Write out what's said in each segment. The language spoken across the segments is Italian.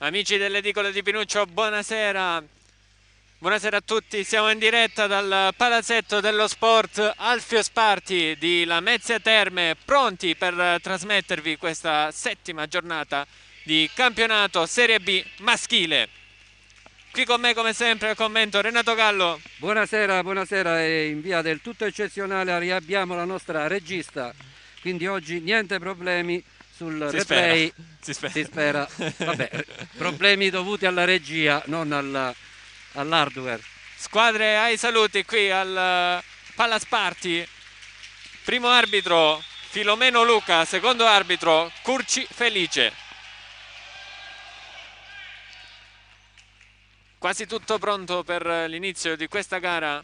Amici dell'Edicola di Pinuccio, buonasera. Buonasera a tutti, siamo in diretta dal palazzetto dello sport Alfio Sparti di Lamezia Terme, pronti per trasmettervi questa settima giornata di campionato Serie B maschile. Qui con me come sempre al commento Renato Gallo. Buonasera, buonasera, e in via del tutto eccezionale riabbiamo la nostra regista, quindi oggi niente problemi sul replay. Si spera. Si spera. Vabbè, problemi dovuti alla regia, non all'hardware. Squadre ai saluti qui al Palasparti. Primo arbitro Filomeno Luca, secondo arbitro Curci Felice. Quasi tutto pronto per l'inizio di questa gara.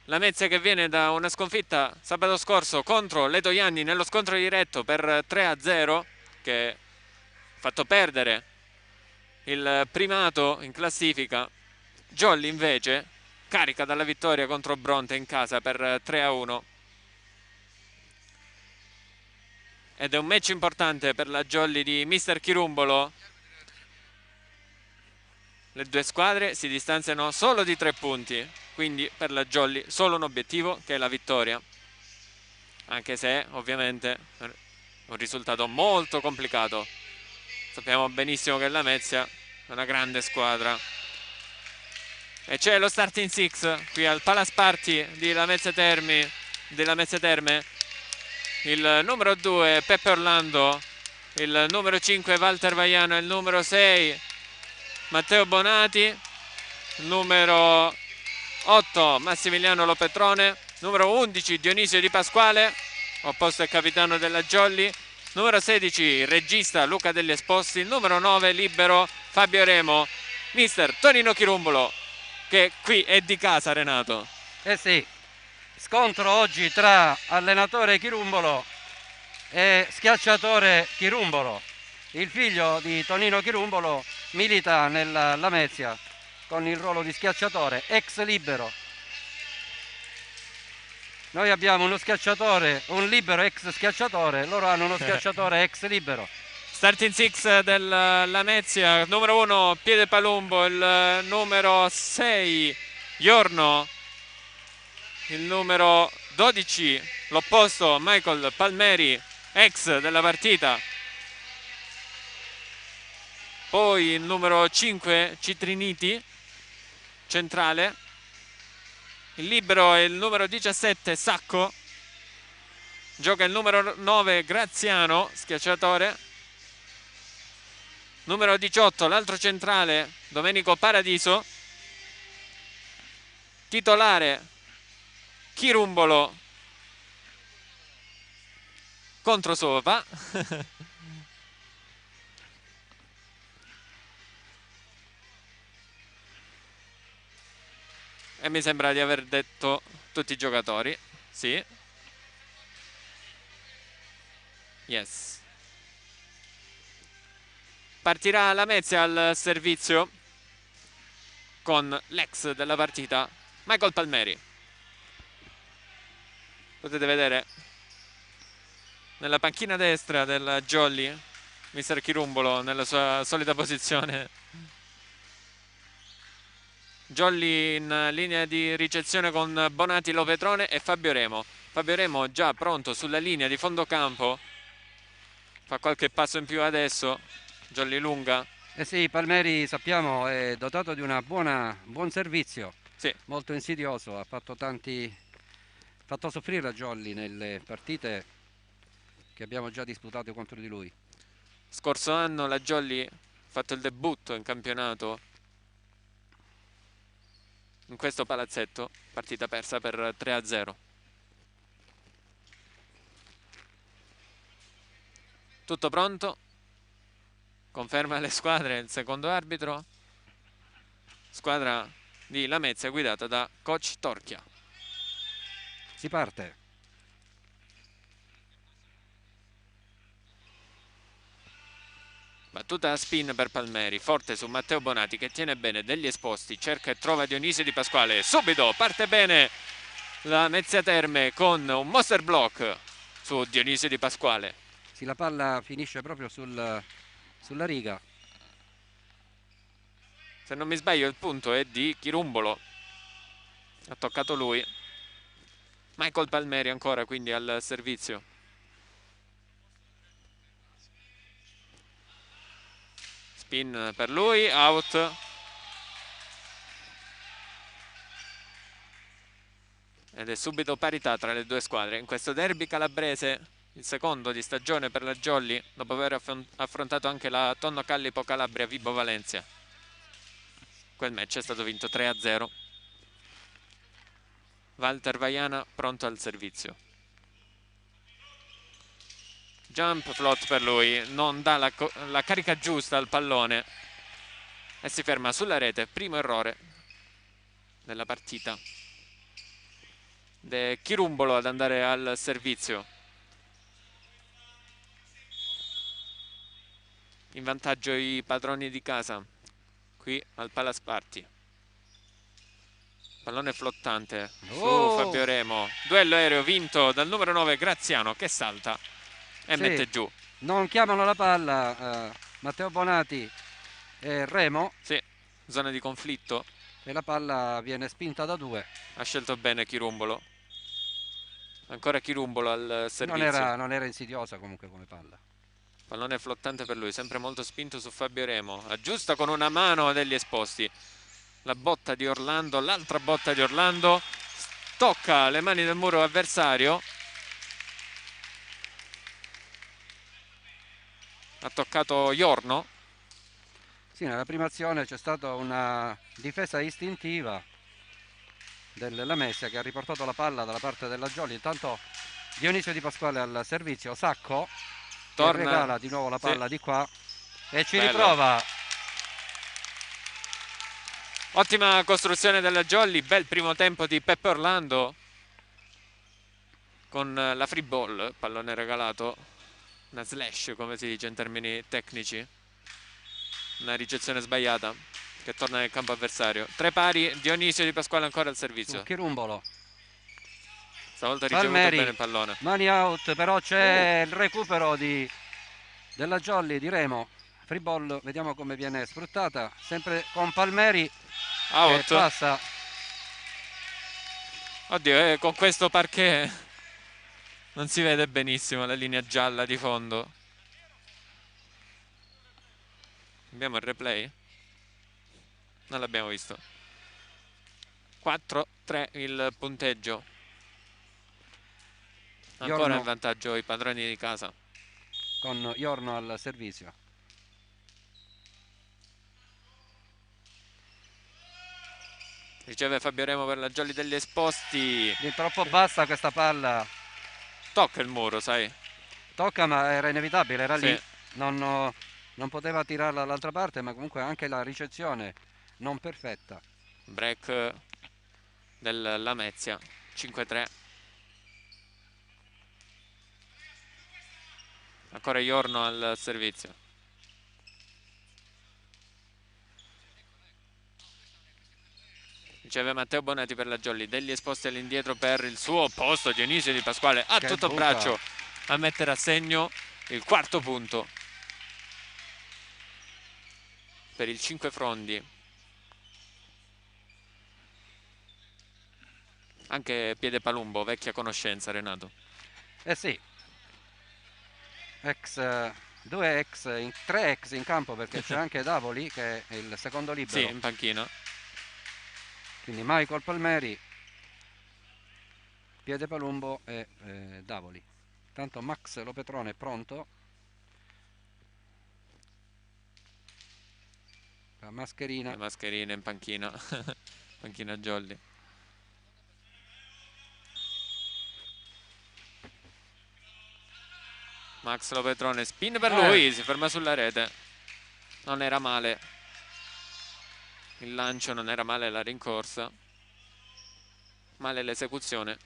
Lamezia che viene da una sconfitta sabato scorso contro Letojanni nello scontro diretto per 3-0, che ha fatto perdere il primato in classifica. Jolly invece carica dalla vittoria contro Bronte in casa per 3-1. Ed è un match importante per la Jolly di Mister Chirumbolo. Le due squadre si distanziano solo di 3 punti, quindi per la Jolly solo un obiettivo, che è la vittoria. Anche se ovviamente è un risultato molto complicato. Sappiamo benissimo che Lamezia è una grande squadra. E c'è lo starting six qui al Palasparti di Lamezia Terme. Il numero 2 Peppe Orlando, il numero 5 Walter Vaiano, il numero 6 Matteo Bonati, il numero 8 Massimiliano Lopetrone, numero 11 Dionisio Di Pasquale, opposto al capitano della Jolly, numero 16 regista Luca Degli Esposti, il numero 9 libero Fabio Remo, mister Tonino Chirumbolo, che qui è di casa. Renato. Eh sì, scontro oggi tra allenatore Chirumbolo e schiacciatore Chirumbolo. Il figlio di Tonino Chirumbolo milita nella Lamezia con il ruolo di schiacciatore, ex libero. Noi abbiamo uno schiacciatore, un libero ex schiacciatore, loro hanno uno schiacciatore ex libero. Starting six del Lamezia, numero 1 Piede Palumbo, il numero 6 Giorno, il numero 12 l'opposto Michael Palmeri, ex della partita. Poi il numero 5 Citriniti, centrale. Il libero è il numero 17 Sacco. Gioca il numero 9 Graziano, schiacciatore. Numero 18 l'altro centrale Domenico Paradiso. Titolare Chirumbolo contro Sopa. E mi sembra di aver detto tutti i giocatori. Sì. Yes. Partirà Lamezia al servizio con l'ex della partita Michael Palmeri. Potete vedere nella panchina destra del Jolly mister Chirumbolo nella sua solita posizione. Jolly in linea di ricezione con Bonati, Lopetrone e Fabio Remo. Fabio Remo già pronto sulla linea di fondo campo. Fa qualche passo in più adesso. Jolly lunga. Eh sì, Palmeri sappiamo è dotato di un buon servizio, Sì. molto insidioso, ha fatto soffrire la Jolly nelle partite che abbiamo già disputato contro di lui. Scorso anno la Jolly ha fatto il debutto in campionato in questo palazzetto, partita persa per 3-0. Tutto pronto? Conferma le squadre il secondo arbitro. Squadra di Lamezia guidata da coach Torchia. Si parte. Battuta a spin per Palmeri, forte su Matteo Bonati che tiene bene Degli Esposti, cerca e trova Dionisio Di Pasquale, subito parte bene Lamezia Terme con un monster block su Dionisio Di Pasquale. Sì, la palla finisce proprio sulla riga. Se non mi sbaglio il punto è di Chirumbolo. Ha toccato lui. Michael Palmeri ancora quindi al servizio. Spin per lui, out. Ed è subito parità tra le due squadre. In questo derby calabrese, il secondo di stagione per la Jolly, dopo aver affrontato anche la Tonno Callipo Calabria Vibo Valencia. Quel match è stato vinto 3-0. Walter Vaiana pronto al servizio. Jump float per lui, non dà la carica giusta al pallone e si ferma sulla rete. Primo errore della partita. De Chirumbolo ad andare al servizio. In vantaggio i padroni di casa qui al Palace Party. Pallone flottante su Fabio Remo. Duello aereo vinto dal numero 9 Graziano, che salta e mette giù. Non chiamano la palla Matteo Bonati e Remo. Sì, zona di conflitto. E la palla viene spinta da 2. Ha scelto bene Chirumbolo. Ancora Chirumbolo al servizio. Non era insidiosa comunque come palla. Pallone flottante per lui, sempre molto spinto su Fabio Remo. Aggiusta con una mano degli esposti. La botta di Orlando, l'altra botta di Orlando. Tocca le mani del muro avversario. Ha toccato Iorno. Sì, nella prima azione c'è stata una difesa istintiva della Lamezia, che ha riportato la palla dalla parte della Jolly. Intanto Dionisio Di Pasquale al servizio. Sacco torna, regala di nuovo la palla di qua e ci riprova. Ottima costruzione della Jolly, bel primo tempo di Peppe Orlando con la free ball, pallone regalato, una slash come si dice in termini tecnici, una ricezione sbagliata che torna nel campo avversario. 3 pari, Dionisio Di Pasquale ancora al servizio. Chirumbolo. Stavolta ricevuto bene il pallone. Mani out, però c'è il recupero della Jolly, di Remo. Free ball, vediamo come viene sfruttata, sempre con Palmeri. Out. Che passa. Oddio, con questo parquet non si vede benissimo la linea gialla di fondo. Abbiamo il replay? Non l'abbiamo visto. 4-3 il punteggio. Ancora Iorno, in vantaggio i padroni di casa. Con Iorno al servizio. Riceve Fabio Remo per la Jolly degli esposti. È troppo bassa questa palla. Tocca il muro, sai. Tocca, ma era inevitabile, era sì. Lì. Non poteva tirarla dall'altra parte, ma comunque anche la ricezione non perfetta. Break del Lamezia. 5-3. Ancora Iorno al servizio. Riceve Matteo Bonati per la Jolly, degli esposti all'indietro per il suo opposto Dionisio Di Pasquale a tutto braccio a mettere a segno il quarto punto per il 5 Frondi. Anche Piede Palumbo, vecchia conoscenza, Renato. Eh sì, tre ex in campo, perché c'è anche Davoli che è il secondo libero. Sì, in panchina. Quindi Michael Palmeri, Piede Palumbo e Davoli. Tanto Max Lopetrone è pronto. La mascherina. La mascherina in panchina. Panchina Jolly. Max Lopetrone, spin per lui, si ferma sulla rete. Non era male il lancio, non era male la rincorsa, male l'esecuzione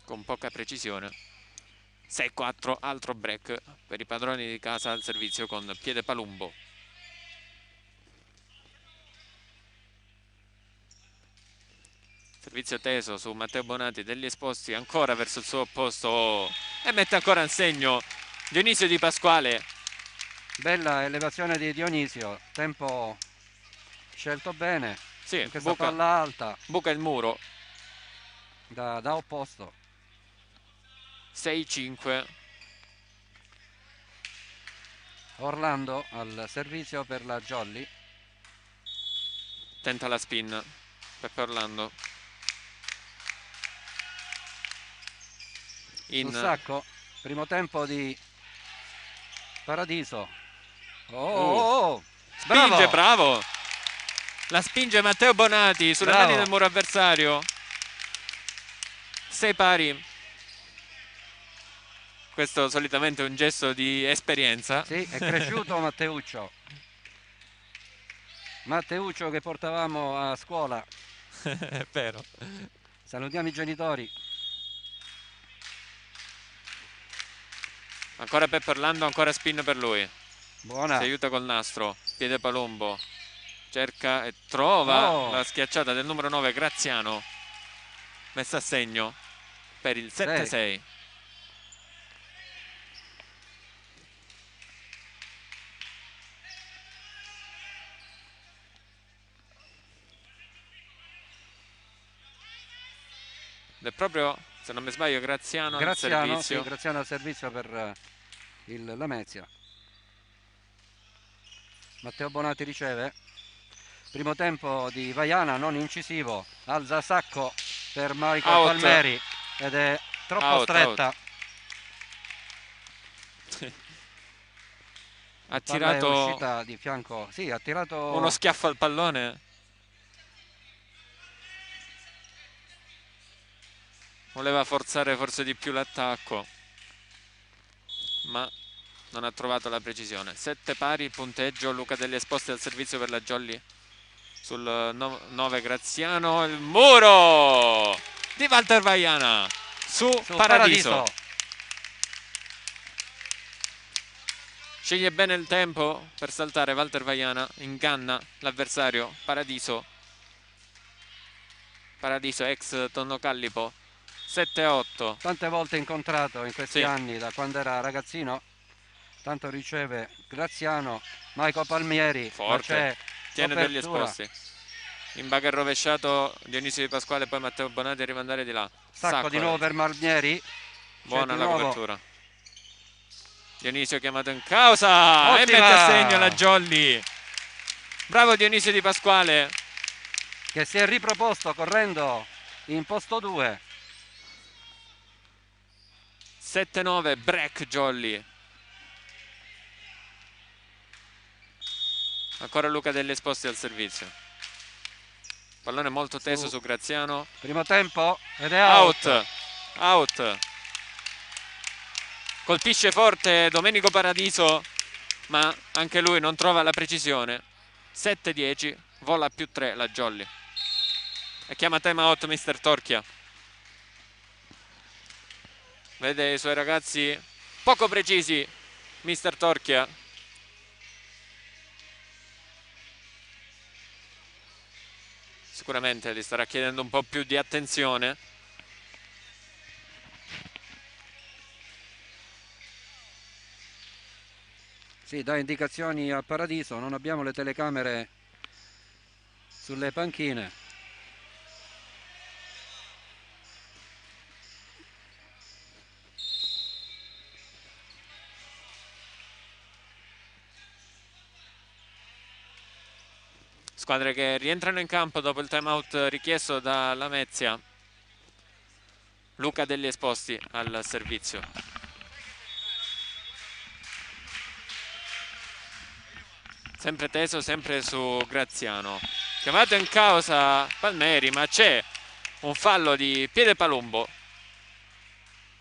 con poca precisione. 6-4, altro break per i padroni di casa al servizio con Piede Palumbo. Servizio teso su Matteo Bonati, degli esposti ancora verso il suo opposto e mette ancora in segno Dionisio Di Pasquale. Bella elevazione di Dionisio, tempo scelto bene, Sì, in questa palla alta buca il muro. da opposto. 6-5. Orlando al servizio per la Jolly. Tenta la spin Peppe Orlando. Sul sacco, primo tempo di Paradiso. Spinge, bravo! La spinge Matteo Bonati sulle mani del muro avversario. 6 pari. Questo solitamente è un gesto di esperienza. Sì, è cresciuto Matteuccio. Matteuccio che portavamo a scuola. È vero. Salutiamo i genitori. Ancora Peppe Orlando, ancora spin per lui. Buona. Si aiuta col nastro. Piede Palumbo. Cerca e trova la schiacciata del numero 9 Graziano. Messa a segno per il 7-6. Ed è proprio, se non mi sbaglio, Graziano al servizio. Sì, Graziano al servizio per il Lamezia. Matteo Bonati riceve. Primo tempo di Vaiana, non incisivo. Alza sacco per Michael Palmeri ed è troppo stretta. Ha tirato, è uscita di fianco. Sì, ha tirato uno schiaffo al pallone. Voleva forzare forse di più l'attacco, ma non ha trovato la precisione. 7 pari il punteggio. Luca Degli Esposti al servizio per la Jolly sul 9 Graziano. Il muro di Walter Vaiana su Paradiso. Sceglie bene il tempo per saltare Walter Vaiana, inganna l'avversario. Paradiso ex Tonno Callipo. 7-8. Tante volte incontrato in questi anni da quando era ragazzino. Tanto riceve Graziano, Michael Palmieri. Forte, tiene Degli Esposti. In baga rovesciato Dionisio Di Pasquale, poi Matteo Bonati a rimandare di là. Sacco di nuovo per Palmieri. Buona la copertura. Dionisio chiamato in causa. Ottima! E mette a segno la Jolly. Bravo Dionisio Di Pasquale, che si è riproposto correndo in posto 2. 7-9 break Jolly. Ancora Luca Degli Esposti al servizio. Pallone molto teso su Graziano. Primo tempo ed è out. Colpisce forte Domenico Paradiso, ma anche lui non trova la precisione. 7-10, vola più 3 la Jolly. E chiama time out Mister Torchia. Vede i suoi ragazzi poco precisi, Mister Torchia. Sicuramente gli starà chiedendo un po' più di attenzione. Sì, dà indicazioni a Paradiso, non abbiamo le telecamere sulle panchine. Squadre che rientrano in campo dopo il time out richiesto da Lamezia. Luca Degli Esposti al servizio. Sempre teso, sempre su Graziano. Chiamato in causa Palmeri, ma c'è un fallo di Piede Palumbo.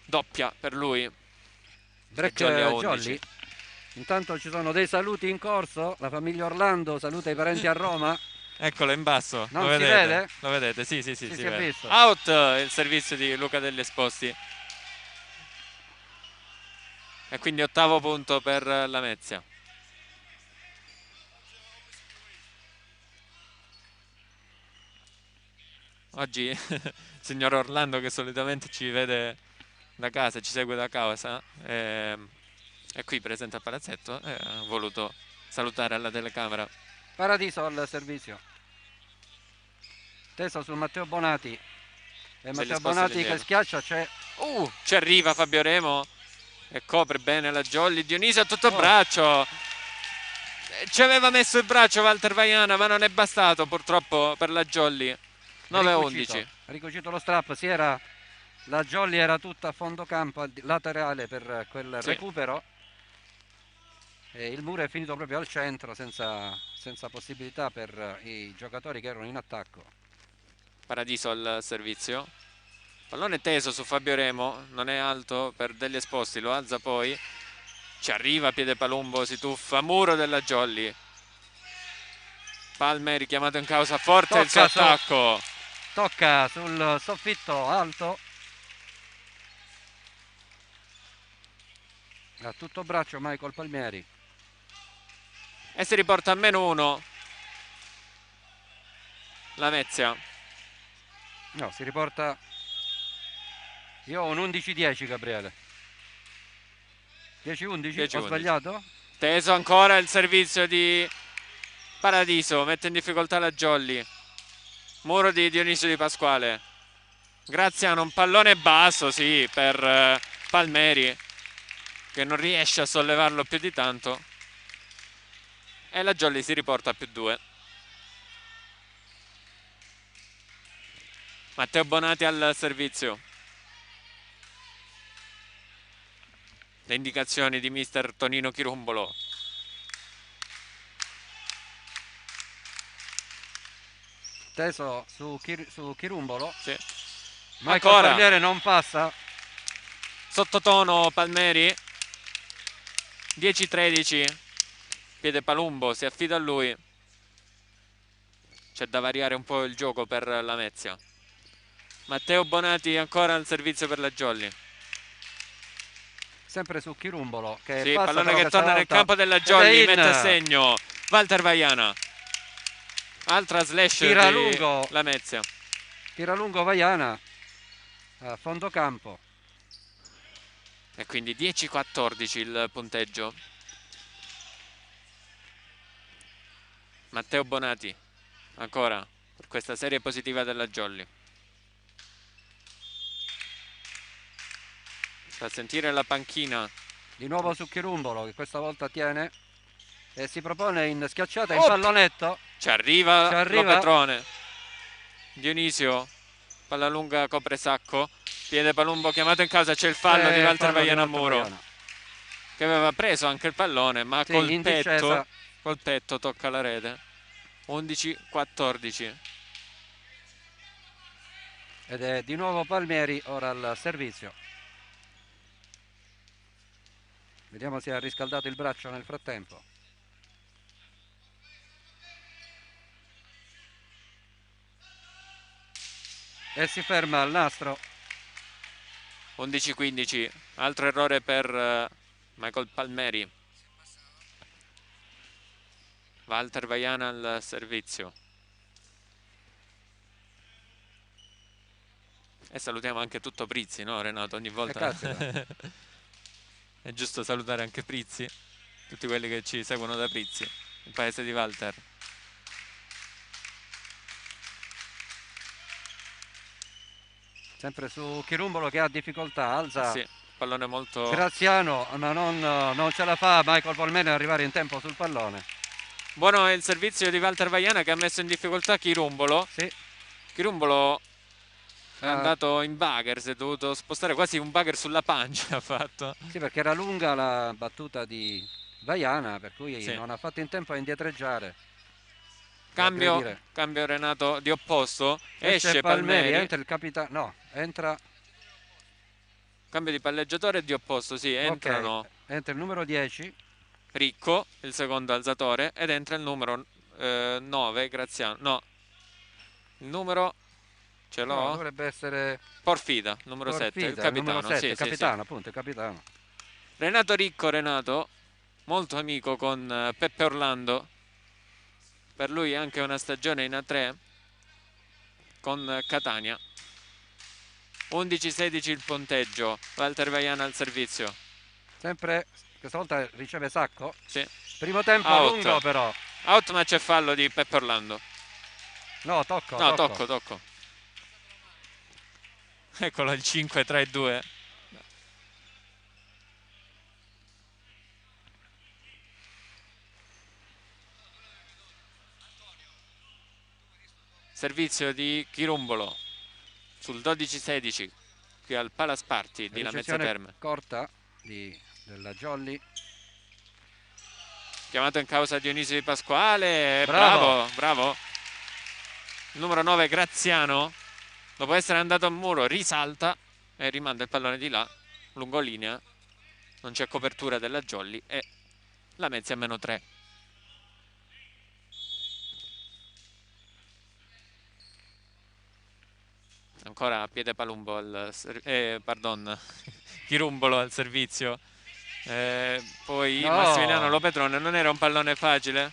Doppia per lui. Break Jolly. Intanto ci sono dei saluti in corso. La famiglia Orlando saluta i parenti a Roma. Eccolo in basso. Non lo vedete? Vede? Lo vedete? Sì, si è vede. Visto. Out il servizio di Luca Degli Esposti. E quindi 8° punto per Lamezia. Oggi signor Orlando, che solitamente ci vede da casa, ci segue da casa, è qui presente al palazzetto e ha voluto salutare alla telecamera. Paradiso al servizio. Teso su Matteo Bonati. E li Matteo sposta Bonati che all'indietro. schiaccia, c'è... Ci arriva Fabio Remo e copre bene la Jolly. Dionisio a tutto Oh. braccio. Ci aveva messo il braccio Walter Vaiana, ma non è bastato purtroppo per la Jolly. 9-11. Ricucito lo strap, la Jolly era tutta a fondo campo, laterale per quel Sì. recupero. E il muro è finito proprio al centro, senza possibilità per i giocatori che erano in attacco. Paradiso al servizio. Pallone teso su Fabio Remo, non è alto per degli esposti, lo alza poi. Ci arriva, piede Palumbo, si tuffa, muro della Jolly. Palme richiamato in causa, forte il suo attacco. Tocca sul soffitto alto. A tutto braccio Michael Palmieri. E si riporta a -1. Lamezia. No, si riporta... Io ho un 11-10, Gabriele. 10-11? Ho sbagliato? Teso ancora il servizio di Paradiso, mette in difficoltà la Jolly. Muro di Dionisio Di Pasquale. Graziano, un pallone basso, sì, per Palmeri, che non riesce a sollevarlo più di tanto. E la Jolly si riporta a +2. Matteo Bonati al servizio. Le indicazioni di mister Tonino Chirumbolo. Teso su Chirumbolo. Sì. Michael Palmieri non passa. Sottotono Palmeri. 10-13. Piede Palumbo, si affida a lui. C'è da variare un po' il gioco per Lamezia. Matteo Bonati ancora al servizio per la Jolly. Sempre su Chirumbolo, che sì, passa, pallone che torna nel campo della Jolly, mette a segno Walter Vaiana. Altra slash tira di lungo Lamezia. Tira lungo Vaiana a fondo campo. E quindi 10-14 il punteggio. Matteo Bonati ancora per questa serie positiva della Jolly. Fa sentire la panchina. Di nuovo su Chirumbolo, che questa volta tiene e si propone in schiacciata, in pallonetto. Ci arriva Petrone. Dionisio, palla lunga, copre Sacco. Piede Palumbo chiamato in causa, c'è il fallo di Walter Vaiana a muro, che aveva preso anche il pallone, ma sì, col petto tocca la rete. 11-14. Ed è di nuovo Palmieri ora al servizio. Vediamo se ha riscaldato il braccio nel frattempo. E si ferma al nastro. 11-15. Altro errore per Michael Palmeri. Walter Vaiana al servizio. E salutiamo anche tutto Prizzi, no Renato? Ogni volta è giusto salutare anche Prizzi, tutti quelli che ci seguono da Prizzi, il paese di Walter. Sempre su Chirumbolo che ha difficoltà, alza. Sì, pallone molto... Graziano, ma non ce la fa Michael Palmieri ad arrivare in tempo sul pallone. Buono è il servizio di Walter Vaiana, che ha messo in difficoltà Chirumbolo. Sì. Chirumbolo è andato in bugger, si è dovuto spostare, quasi un bugger sulla pancia ha fatto. Sì, perché era lunga la battuta di Vaiana, per cui non ha fatto in tempo a indietreggiare. Cambio Renato di opposto, esce Palmeri. Entra il capitano, no, entra... Cambio di palleggiatore e di opposto, sì, entrano. Okay. Entra il numero 10. Ricco, il secondo alzatore, ed entra il numero 9, Graziano. No, il numero... Ce l'ho? No, dovrebbe essere Porfida, numero 7, il capitano. Numero 7, sì, il capitano, sì. appunto, il capitano. Renato Ricco, molto amico con Peppe Orlando. Per lui anche una stagione in A3 con Catania. 11-16 il punteggio. Walter Vaiana al servizio. Sempre, questa volta riceve Sacco. Sì. Primo tempo out. Lungo però. Out, ma c'è fallo di Peppe Orlando. No, tocco, No, tocco. tocco. Eccolo il 5-3-2. Servizio di Chirumbolo sul 12-16 qui al Palace Party di Lamezia Ricezione Terme. corta della Jolly. Chiamato in causa Dionisio Di Pasquale. Bravo. Bravo. Il numero 9 Graziano, dopo essere andato a muro, risalta e rimanda il pallone di là, lungolinea. Non c'è copertura della Jolly e Lamezia a -3. Ancora Piede Palumbo pardon, Chirumbolo al servizio. Poi Massimiliano No. Lopetrone. Non era un pallone facile.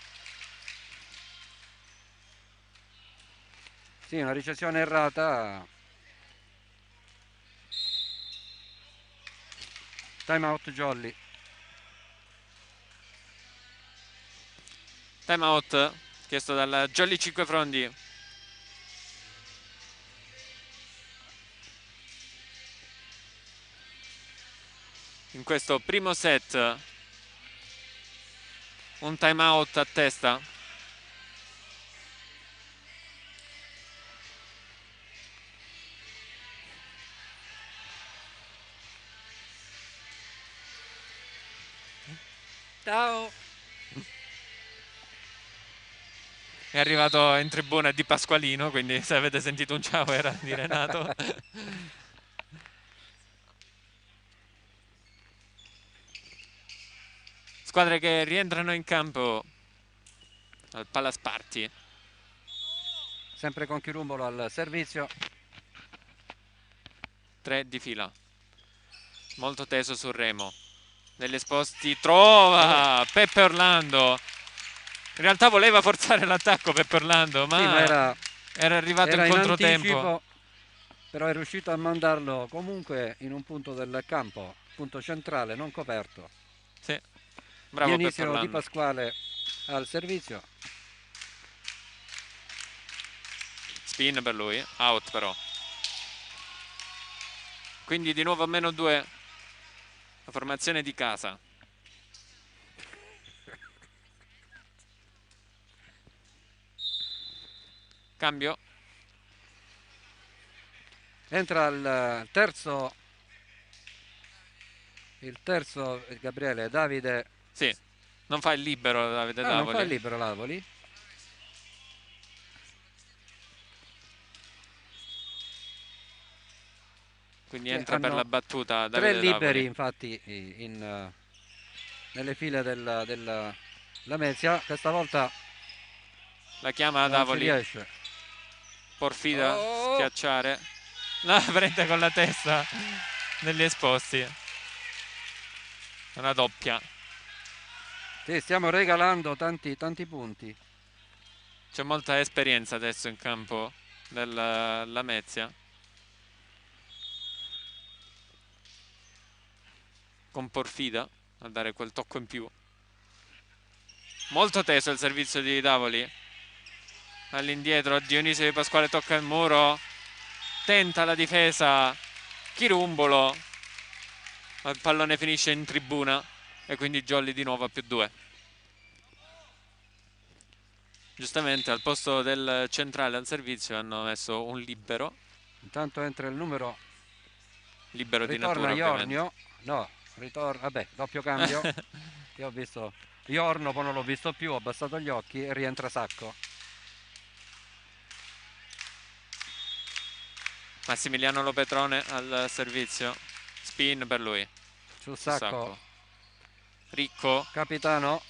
Sì, una ricezione errata. Time out Jolly. Time out chiesto dalla Jolly Cinquefrondi. In questo primo set un time out a testa. Ciao. È arrivato in tribuna Di Pasqualino, quindi se avete sentito un ciao era di Renato. Squadre che rientrano in campo al Palace Party. Sempre con Chirumbolo al servizio. 3 di fila. Molto teso sul remo. Negli esposti trova Peppe Orlando. In realtà voleva forzare l'attacco Peppe Orlando, ma, Sì, ma era arrivato era in in controtempo. anticipo, però è riuscito a mandarlo comunque in un punto del campo, punto centrale, non coperto. Sì, bravo Peppe Dionisio Di Orlando. Pasquale al servizio. Spin per lui, out però. Quindi di nuovo a -2 la formazione di casa. Cambio. Entra il terzo Gabriele Davide. Sì, non fa il libero Davide Non fa il Davoli. libero Lavoli. Quindi Sì, entra per la hanno battuta 3 Davide liberi Davoli. infatti nelle file della Lamezia. Questa volta La chiama non ci Davoli. riesce. Porfida, Oh! schiacciare. La prende con la testa negli esposti. Una doppia. Sì, stiamo regalando tanti punti. C'è molta esperienza adesso in campo della Lamezia. Con Porfida a dare quel tocco in più. Molto teso il servizio di Davoli. All'indietro Dionisio Di Pasquale tocca il muro. Tenta la difesa Chirumbolo. Il pallone finisce in tribuna e quindi Jolly di nuovo a +2. Giustamente al posto del centrale al servizio hanno messo un libero. Intanto entra il numero. Libero di Ritorna natura ovviamente. Iornio. No, ritorna. Vabbè, doppio cambio. Io ho visto Iorno, poi non l'ho visto più, ho abbassato gli occhi e rientra Sacco. Massimiliano Lopetrone al servizio. Spin per lui. Su Su Sacco. Ricco. Capitano.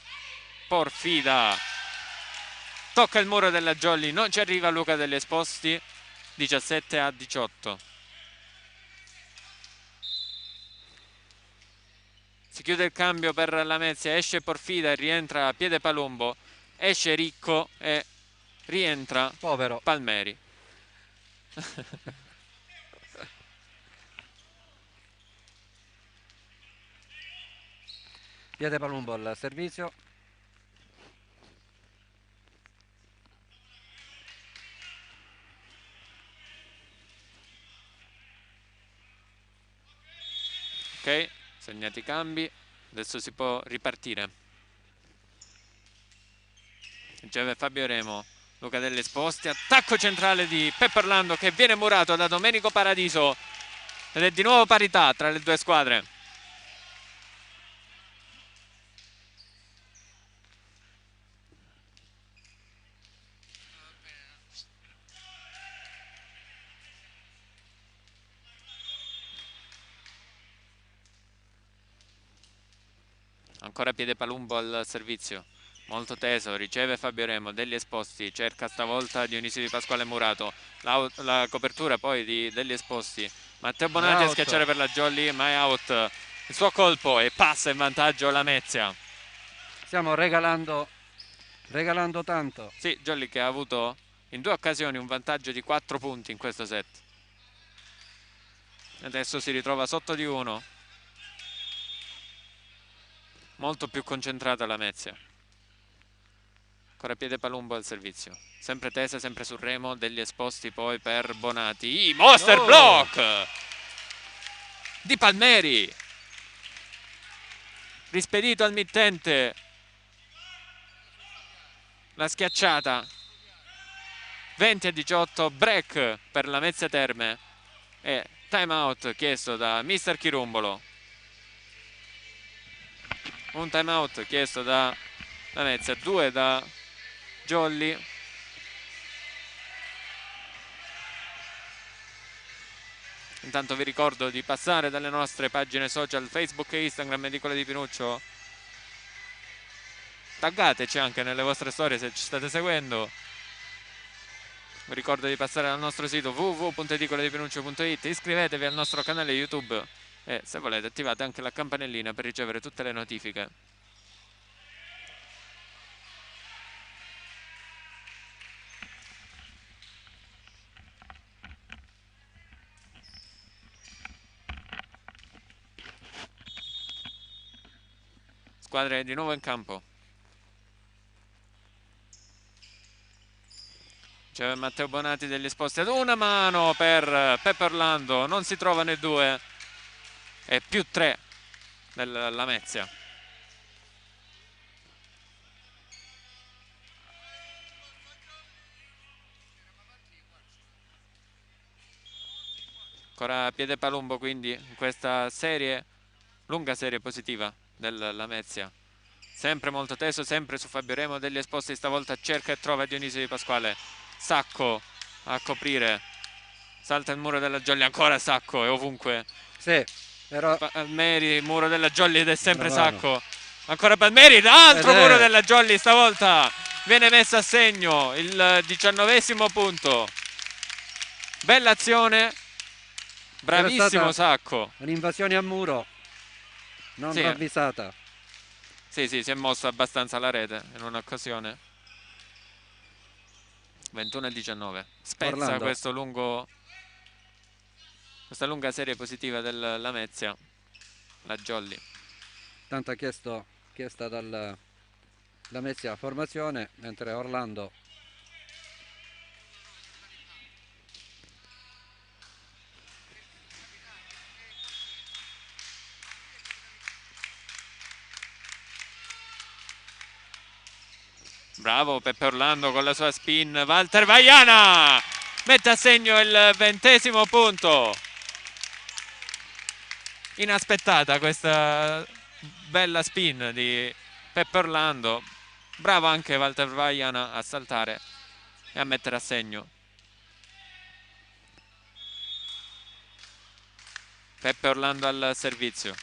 Porfida. Tocca il muro della Jolly. Non ci arriva Luca degli Esposti. 17-18. Si chiude il cambio per Lamezia. Esce Porfida e rientra Piede Palumbo. Esce Ricco e rientra Povero. Palmeri. Piede Palumbo al servizio. Ok, segnati i cambi, adesso si può ripartire. Riceve Fabio Remo, Luca Delle Esposti, attacco centrale di Pepperlando che viene murato da Domenico Paradiso ed è di nuovo parità tra le due squadre. Ancora Piedepalumbo al servizio, molto teso, riceve Fabio Remo, Degli Esposti, cerca stavolta Dionisio Di Pasquale murato, la copertura poi di Degli Esposti, Matteo Bonatti a schiacciare per la Jolly, ma è out, il suo colpo e passa in vantaggio Lamezia. Stiamo regalando tanto. Sì, Jolly che ha avuto in 2 occasioni un vantaggio di 4 punti in questo set. Adesso si ritrova sotto di 1. Molto più concentrata Lamezia. Ancora Piedepalumbo al servizio. Sempre tesa, sempre sul remo. Degli Esposti poi per Bonati. Monster block di Palmeri. Rispedito al mittente. La schiacciata. 20-18. Break per Lamezia Terme. E time out chiesto da mister Chirumbolo. Un time out chiesto da Lamezia. 2 da Jolly. Intanto vi ricordo di passare dalle nostre pagine social Facebook e Instagram di quelle di Pinuccio. Taggateci anche nelle vostre storie se ci state seguendo. Vi ricordo di passare al nostro sito www.edicoledipinuccio.it. Iscrivetevi al nostro canale YouTube e se volete attivate anche la campanellina per ricevere tutte le notifiche. Squadre di nuovo in campo. C'è Matteo Bonatti degli Esposti ad una mano per Pepperlando. Non si trovano i due. E più 3 della Lamezia. Ancora Piedepalumbo quindi in questa serie, lunga serie positiva del Lamezia. Sempre molto teso, sempre su Fabio Remo. Degli Esposti stavolta cerca e trova Dionisio Di Pasquale. Sacco a coprire. Salta il muro della Jolly, ancora Sacco, è ovunque. Sì, però Palmeri, muro della Jolly ed è sempre Sacco. Ancora Palmeri, l'altro muro della Jolly stavolta. Viene messo a segno il 19° punto. Bella azione. Bravissimo Sacco. Un'invasione a muro non ravvisata. Sì, si è mosso abbastanza la rete in un'occasione. 21-19. Spezza questa lunga serie positiva del Lamezia. La Jolly. Tanto chiesta dal Lamezia formazione, mentre Orlando bravo Peppe Orlando con la sua spin. Walter Vaiana mette a segno il 20° punto. Inaspettata questa bella spin di Peppe Orlando. Bravo anche Walter Vaiana a saltare e a mettere a segno. Peppe Orlando al servizio.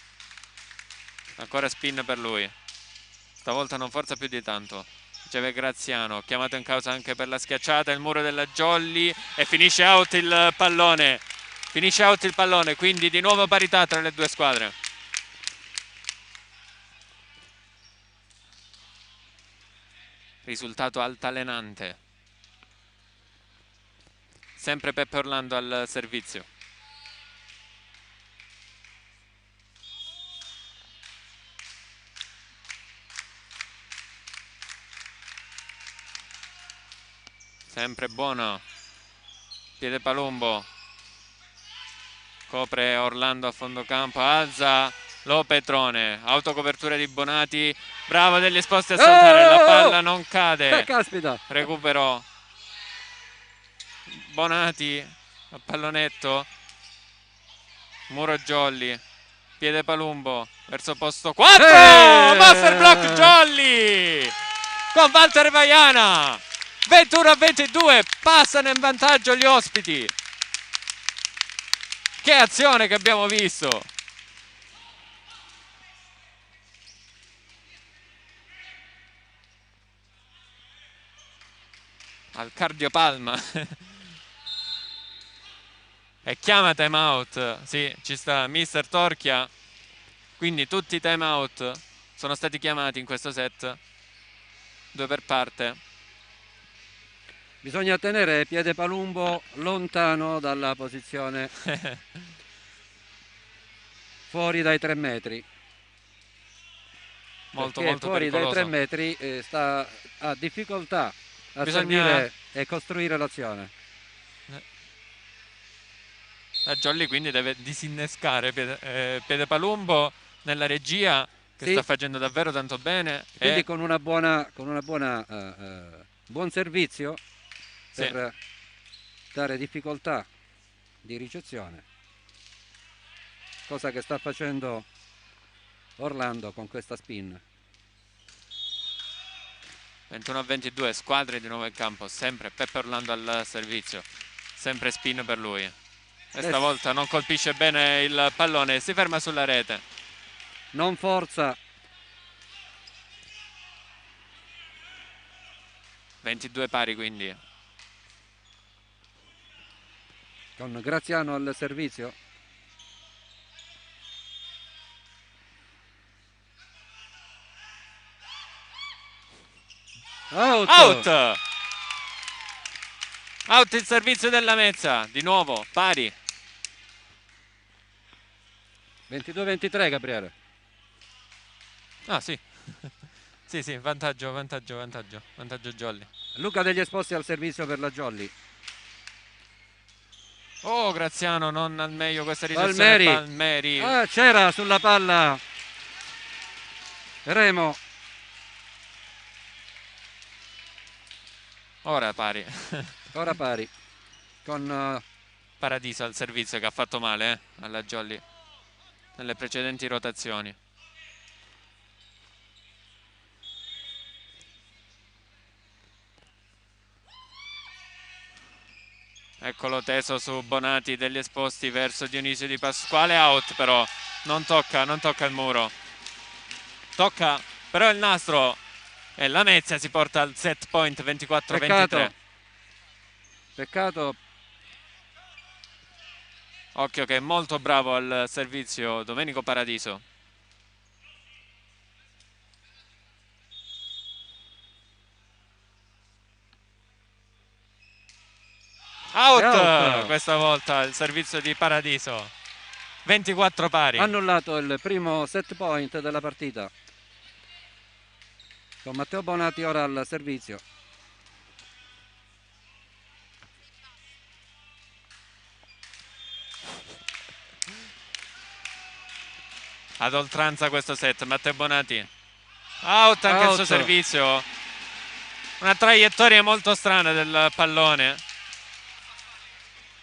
Ancora spin per lui. Stavolta non forza più di tanto. Riceve Graziano, chiamato in causa anche per la schiacciata, il muro della Jolly e finisce out il pallone. Finisce out il pallone, quindi di nuovo parità tra le due squadre. Risultato altalenante. Sempre Peppe Orlando al servizio. Sempre buono Piedepalumbo Copre Orlando a fondo campo, alza Lo Petrone, autocopertura di Bonati, bravo degli esposti a saltare, la palla non cade, caspita, recupero Bonati a pallonetto, Muro Jolly, piede Palumbo verso posto 4, master block Jolly con Walter Vaiana, 21-22, passano in vantaggio gli ospiti. Che azione che abbiamo visto! Al cardiopalma. E chiama time out. Sì, ci sta Mister Torchia. Quindi tutti i time out sono stati chiamati in questo set. 2 per parte. bisogna tenere piede Palumbo lontano dalla posizione, fuori dai 3 metri. Molto Perché molto fuori pericoloso. dai 3 metri ha difficoltà a Bisogna- servire e costruire l'azione. La Jolly quindi deve disinnescare piede Palumbo nella regia che Sì. sta facendo davvero tanto bene. Quindi E con una buona buon servizio Sì. per dare difficoltà di ricezione, cosa che sta facendo Orlando con questa spin. 21-22, squadre di nuovo in campo, sempre Peppe Orlando al servizio, sempre spin per lui. E stavolta non colpisce bene il pallone, si ferma sulla rete. Non forza. 22 pari quindi. Con Graziano al servizio. Out! Out! Out il servizio della Mezza, di nuovo, pari. 22-23 Gabriele. Ah sì, sì, vantaggio Jolly. Luca degli Esposti al servizio per la Jolly. Oh, Graziano non al meglio questa ricezione. Palmeri. C'era sulla palla Remo. Ora pari. Ora pari con Paradiso al servizio che ha fatto male alla Jolly nelle precedenti rotazioni. Eccolo teso su Bonati degli esposti verso Dionisio Di Pasquale, out però, non tocca il muro. Tocca però il nastro e la Mezia si porta al set point 24-23. Peccato. Occhio che è molto bravo al servizio Domenico Paradiso. Out! Questa volta il servizio di Paradiso. 24 pari. Annullato il primo set point della partita. Con Matteo Bonati ora al servizio. Ad oltranza questo set, Matteo Bonati. Out anche il suo servizio. Una traiettoria molto strana del pallone.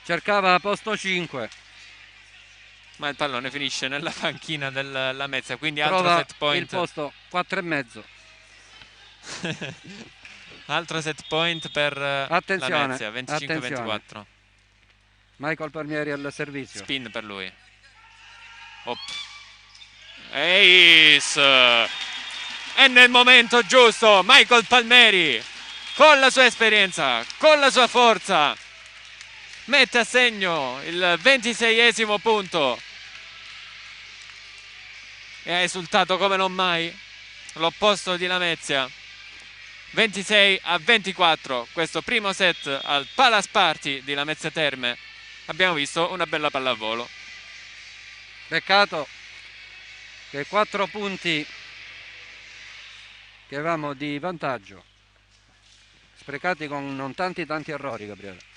Cercava posto 5. Ma il pallone finisce nella panchina della Mezza, quindi Trova altro set point. il posto 4,5. Altro set point per la Mezza, 25-24. Michael Palmieri al servizio. Spin per lui. Ace! E nel momento giusto Michael Palmieri, con la sua esperienza, con la sua forza, mette a segno il 26esimo punto e ha esultato come non mai l'opposto di Lamezia. 26-24 questo primo set al Palace Party di Lamezia Terme. Abbiamo visto una bella pallavolo. Peccato che 4 punti che avevamo di vantaggio sprecati con non tanti errori, Gabriele.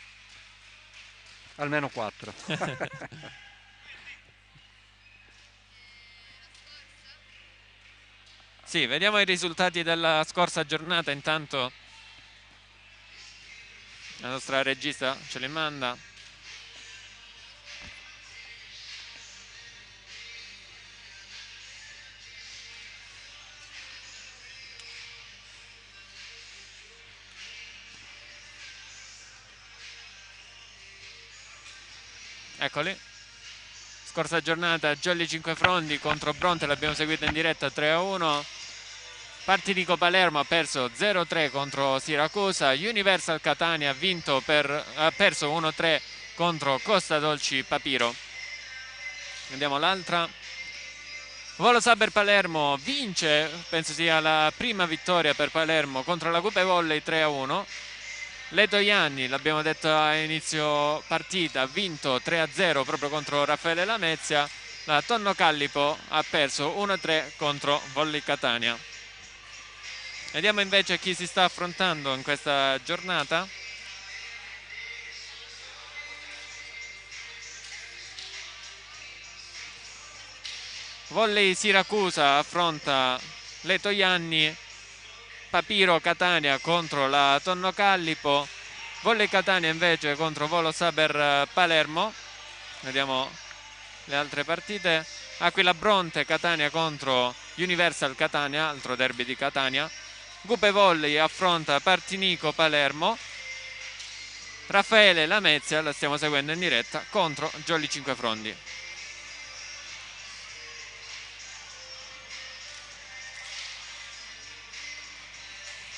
Almeno 4. Sì, vediamo i risultati della scorsa giornata. Intanto la nostra regista ce li manda. Eccoli. Scorsa giornata Jolly Cinquefrondi contro Bronte, l'abbiamo seguita in diretta 3-1. Partinico Palermo ha perso 0-3 contro Siracusa. Universal Catania ha perso 1-3 contro Costa Dolci Papiro. Vediamo l'altra. Volo Saber Palermo vince, penso sia la prima vittoria per Palermo contro la Cupe Volley 3-1. Leto Ianni, l'abbiamo detto a inizio partita, ha vinto 3-0 proprio contro Raffaele Lamezia. La Tonno Callipo ha perso 1-3 contro Volley Catania. Vediamo invece chi si sta affrontando in questa giornata. Volley Siracusa affronta Leto Ianni. Papiro Catania contro la Tonno Callipo. Volley Catania invece contro Volo Saber Palermo. Vediamo le altre partite. Aquila Bronte Catania contro Universal Catania, altro derby di Catania. Gupe Volley affronta Partinico Palermo. Raffaele Lamezia, la stiamo seguendo in diretta, contro Jolly Cinquefrondi.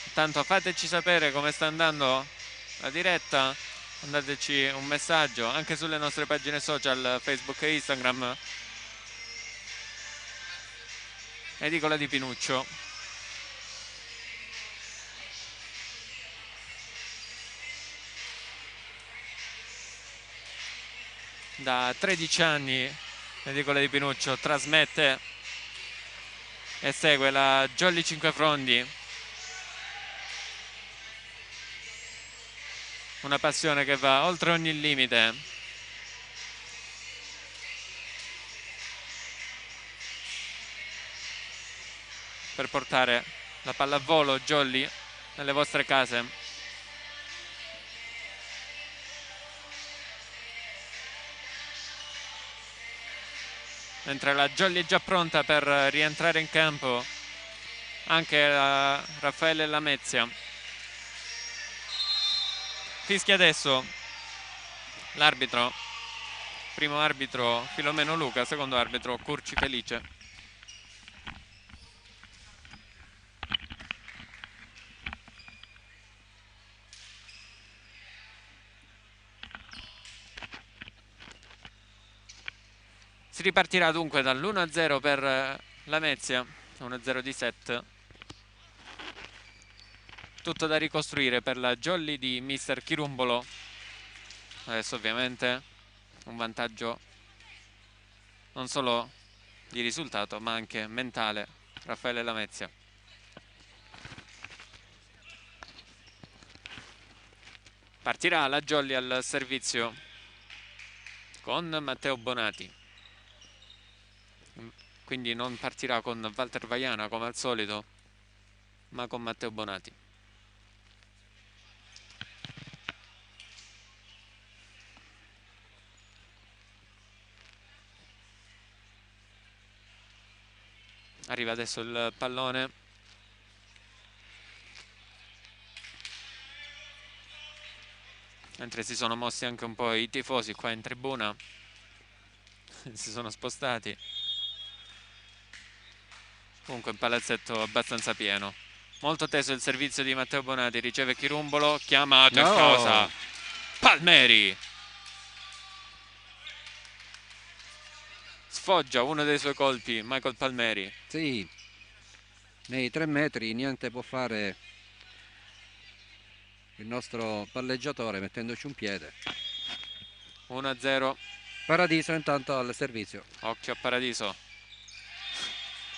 Intanto fateci sapere come sta andando la diretta, mandateci un messaggio anche sulle nostre pagine social Facebook e Instagram. Edicola di Pinuccio. Da 13 anni l'Edicola di Pinuccio trasmette e segue la Jolly Cinquefrondi. Una passione che va oltre ogni limite. Per portare la pallavolo Jolly nelle vostre case. Mentre la Jolly è già pronta per rientrare in campo anche Raffaele Lamezia. Fischia adesso l'arbitro, primo arbitro Filomeno Luca, secondo arbitro Curci Felice. Si ripartirà dunque dall'1-0 per Lamezia, 1-0 di set. Tutto da ricostruire per la Jolly di mister Chirumbolo. Adesso ovviamente un vantaggio non solo di risultato ma anche mentale. Raffaele Lamezia. Partirà la Jolly al servizio con Matteo Bonati. Quindi non partirà con Walter Vaiana come al solito, ma con Matteo Bonati. Arriva adesso il pallone. Mentre si sono mossi anche un po' i tifosi qua in tribuna. Si sono spostati. Comunque un palazzetto abbastanza pieno. Molto teso il servizio di Matteo Bonati. Riceve Chirumbolo. Chiamato in causa Palmeri. Sfoggia uno dei suoi colpi Michael Palmeri. Sì, nei 3 metri niente può fare il nostro palleggiatore mettendoci un piede. 1-0. Paradiso intanto al servizio. Occhio a Paradiso.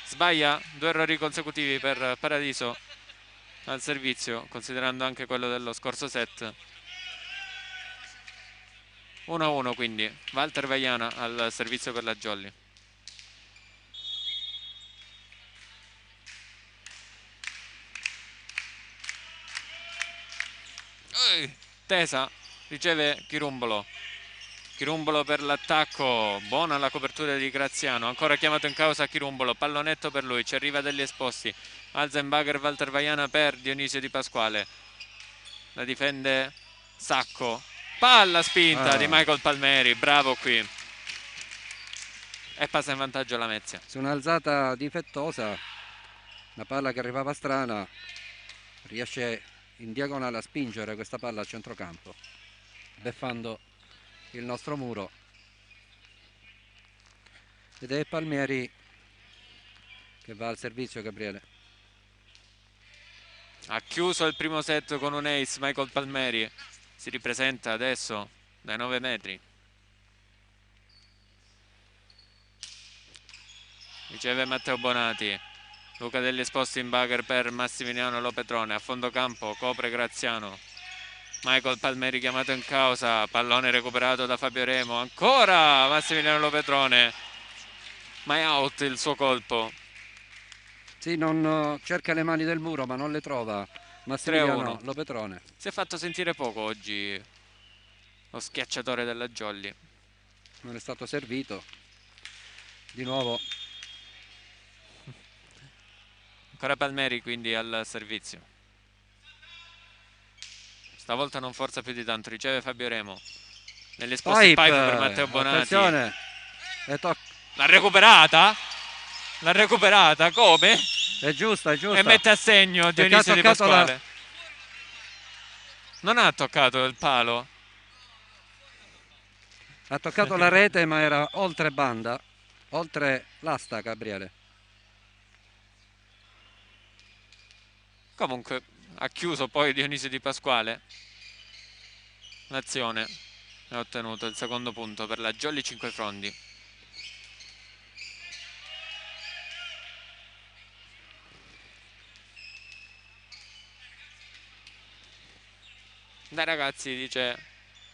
Sbaglia, 2 errori consecutivi per Paradiso al servizio, considerando anche quello dello scorso set. 1-1 quindi. Walter Vaiana al servizio per la Jolly. Tesa, riceve Chirumbolo. Chirumbolo per l'attacco, buona la copertura di Graziano, ancora chiamato in causa Chirumbolo, pallonetto per lui, ci arriva degli esposti, Alzenbacher, Walter Vaiana per Dionisio Di Pasquale, la difende Sacco, palla spinta di Michael Palmeri, bravo qui, e passa in vantaggio la Lamezia. Su un'alzata difettosa, una palla che arrivava strana, riesce in diagonale a spingere questa palla a centrocampo, beffando il nostro muro, ed è Palmieri che va al servizio. Gabriele ha chiuso il primo set con un ace Michael Palmeri, si ripresenta adesso dai 9 metri, riceve Matteo Bonati, Luca degli esposti in bagger per Massimiliano Lopetrone, a fondo campo copre Graziano, Michael Palmeri chiamato in causa, pallone recuperato da Fabio Remo, ancora Massimiliano Lopetrone, ma è out il suo colpo. Sì, non cerca le mani del muro ma non le trova Massimiliano Lopetrone. Si è fatto sentire poco oggi lo schiacciatore della Jolly. Non è stato servito di nuovo. Ancora Palmeri quindi al servizio. Stavolta non forza più di tanto, riceve Fabio Remo. Negli esposti pipe per Matteo Bonati. L'ha recuperata? L'ha recuperata, come? È giusta, è giusta. E mette a segno Dionisio Di Pasquale. Non ha toccato il palo. Ha toccato la rete ma era oltre banda, oltre l'asta, Gabriele. Comunque ha chiuso poi Dionisio Di Pasquale l'azione e ha ottenuto il secondo punto per la Jolly Cinquefrondi. Dai ragazzi, dice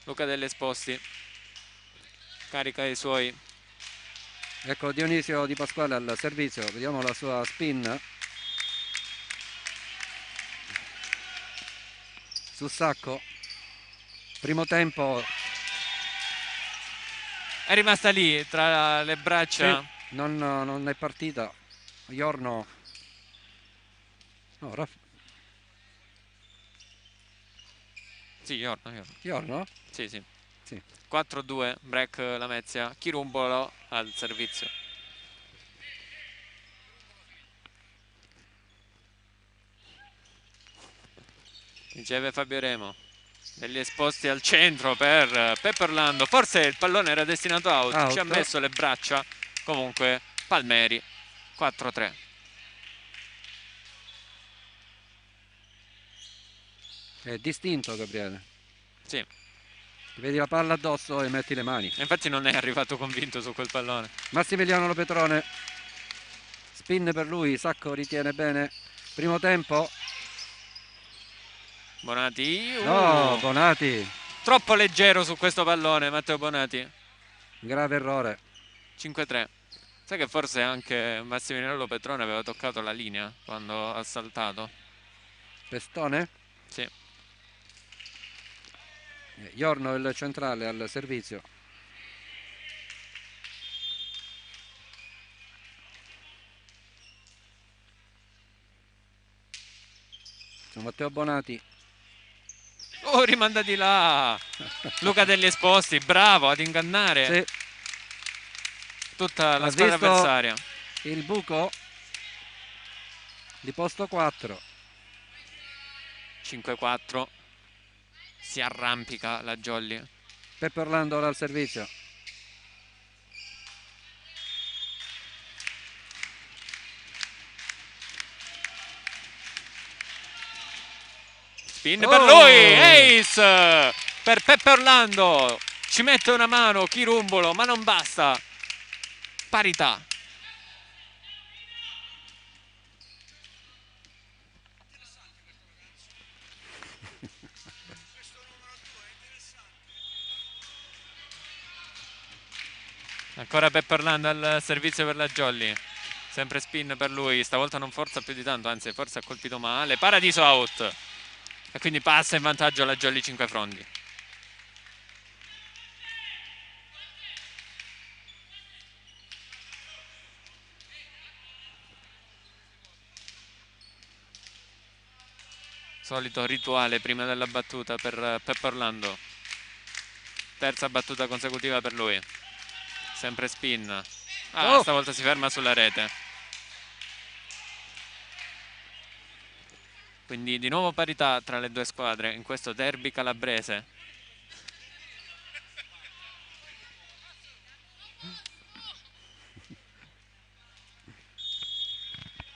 Luca degli Esposti, carica i suoi. Ecco Dionisio Di Pasquale al servizio, vediamo la sua spin su Sacco. Primo tempo è rimasta lì tra le braccia. Sì, non è partita. Iorno Sì, Iorno. Iorno? Sì, sì. Sì. 4-2, break Lamezia, Chirumbolo al servizio. Riceve Fabio Remo, degli esposti al centro per Peppe Orlando, forse il pallone era destinato out. Ci ha messo le braccia, comunque Palmeri, 4-3. È distinto, Gabriele. Sì. Ti vedi la palla addosso e metti le mani. Infatti non è arrivato convinto su quel pallone. Massimiliano Lopetrone, spin per lui, Sacco ritiene bene. Primo tempo. Bonati. No, Bonati. Troppo leggero su questo pallone, Matteo Bonati. Grave errore. 5-3. Sai che forse anche Massimiliano Lopetrone aveva toccato la linea quando ha saltato? Pestone? Sì. Iorno il centrale al servizio. Su Matteo Bonati. Oh, rimanda di là. Luca degli Esposti, bravo ad ingannare. Sì. Tutta la squadra avversaria. Il buco di posto 4. 5-4. Si arrampica la Jolly. Peppe Orlando al servizio. Spin per lui, ace per Peppe Orlando. Ci mette una mano Chirumbolo, ma non basta. Parità. Ancora Peppe Orlando al servizio per la Jolly. Sempre spin per lui, stavolta non forza più di tanto, anzi forse ha colpito male. Paradiso out. e quindi passa in vantaggio la Jolly Cinquefrondi. Solito rituale prima della battuta per Peppe Orlando. Terza battuta consecutiva per lui. Sempre spin. Stavolta si ferma sulla rete. Quindi di nuovo parità tra le due squadre in questo derby calabrese.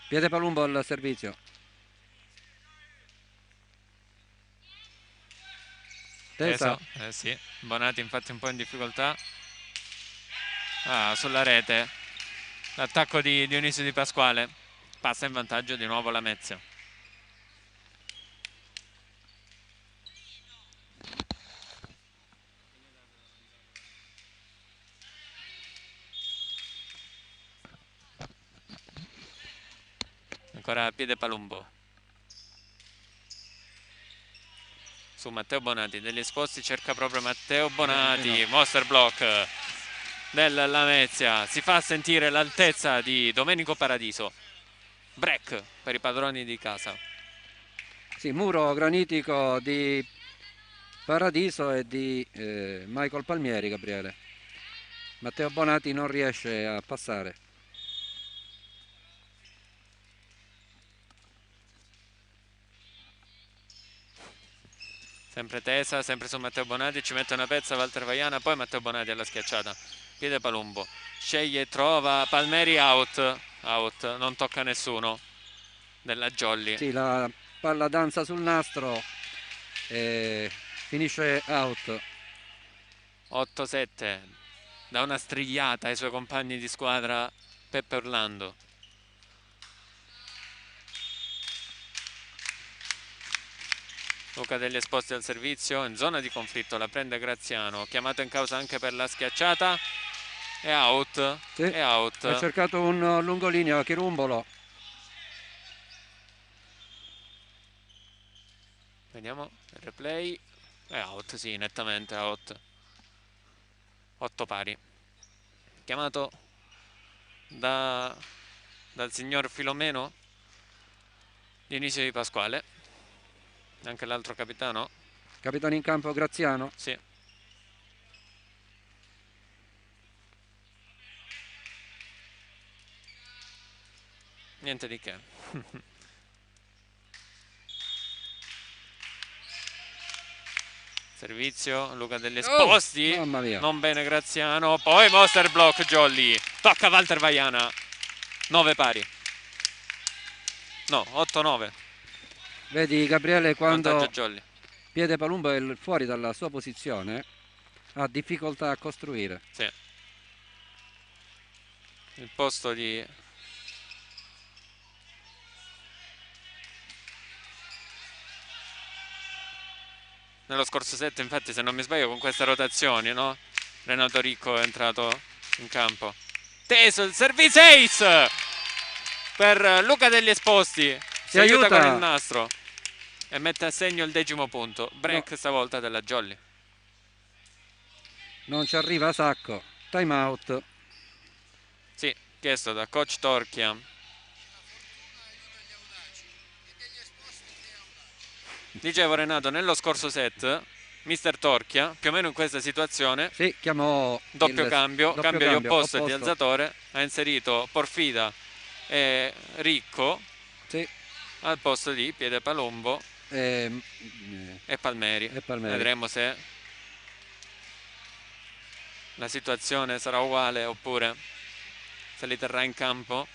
Piede Palumbo al servizio. Tesa. Sì, Bonati infatti un po' in difficoltà. Sulla rete l'attacco di Dionisio Di Pasquale. Passa in vantaggio di nuovo la Mezia. Ancora a piede Palumbo. Su Matteo Bonati, degli esposti cerca proprio Matteo Bonati. Monster block della Lamezia. Si fa sentire l'altezza di Domenico Paradiso. Break per i padroni di casa. Sì, muro granitico di Paradiso e di Michael Palmieri, Gabriele. Matteo Bonati non riesce a passare. Sempre Tesa, sempre su Matteo Bonati, ci mette una pezza Walter Vaiana, poi Matteo Bonati alla schiacciata. Piede Palumbo, sceglie, trova, Palmieri out, non tocca nessuno della Jolly. Sì, la palla danza sul nastro e finisce out. 8-7, da una strigliata ai suoi compagni di squadra Peppe Orlando. Luca degli esposti al servizio, in zona di conflitto la prende Graziano, chiamato in causa anche per la schiacciata, è out, sì, è out. Ha cercato un lungolineo a Chirumbolo. Vediamo il replay, è out, sì, nettamente out. 8 pari. Chiamato dal signor Filomeno Dionisio Di Pasquale. Anche l'altro capitano? Capitano in campo Graziano. Sì. Niente di che. Servizio, Luca degli esposti. Mamma mia. Non bene Graziano. Poi monster block Jolly. Tocca Walter Vaiana. 9 pari. No, 8-9. Vedi Gabriele, quando Vantaggio Jolly. Piede Palumbo è fuori dalla sua posizione, ha difficoltà a costruire. Sì. Il posto di... Nello scorso set, infatti, se non mi sbaglio, con queste rotazioni, no? Renato Ricco è entrato in campo. Teso, il service ace per Luca degli esposti. Si aiuta con il nastro e mette a segno il 10° punto. Break stavolta della Jolly. Non ci arriva Sacco. Time out. Sì, chiesto da coach Torchia. Dicevo Renato, nello scorso set Mister Torchia, più o meno in questa situazione, sì, chiamò doppio cambio di opposto e di alzatore, ha inserito Porfida e Ricco, sì, al posto di Piede Palumbo e Palmieri. Vedremo se la situazione sarà uguale oppure se li terrà in campo.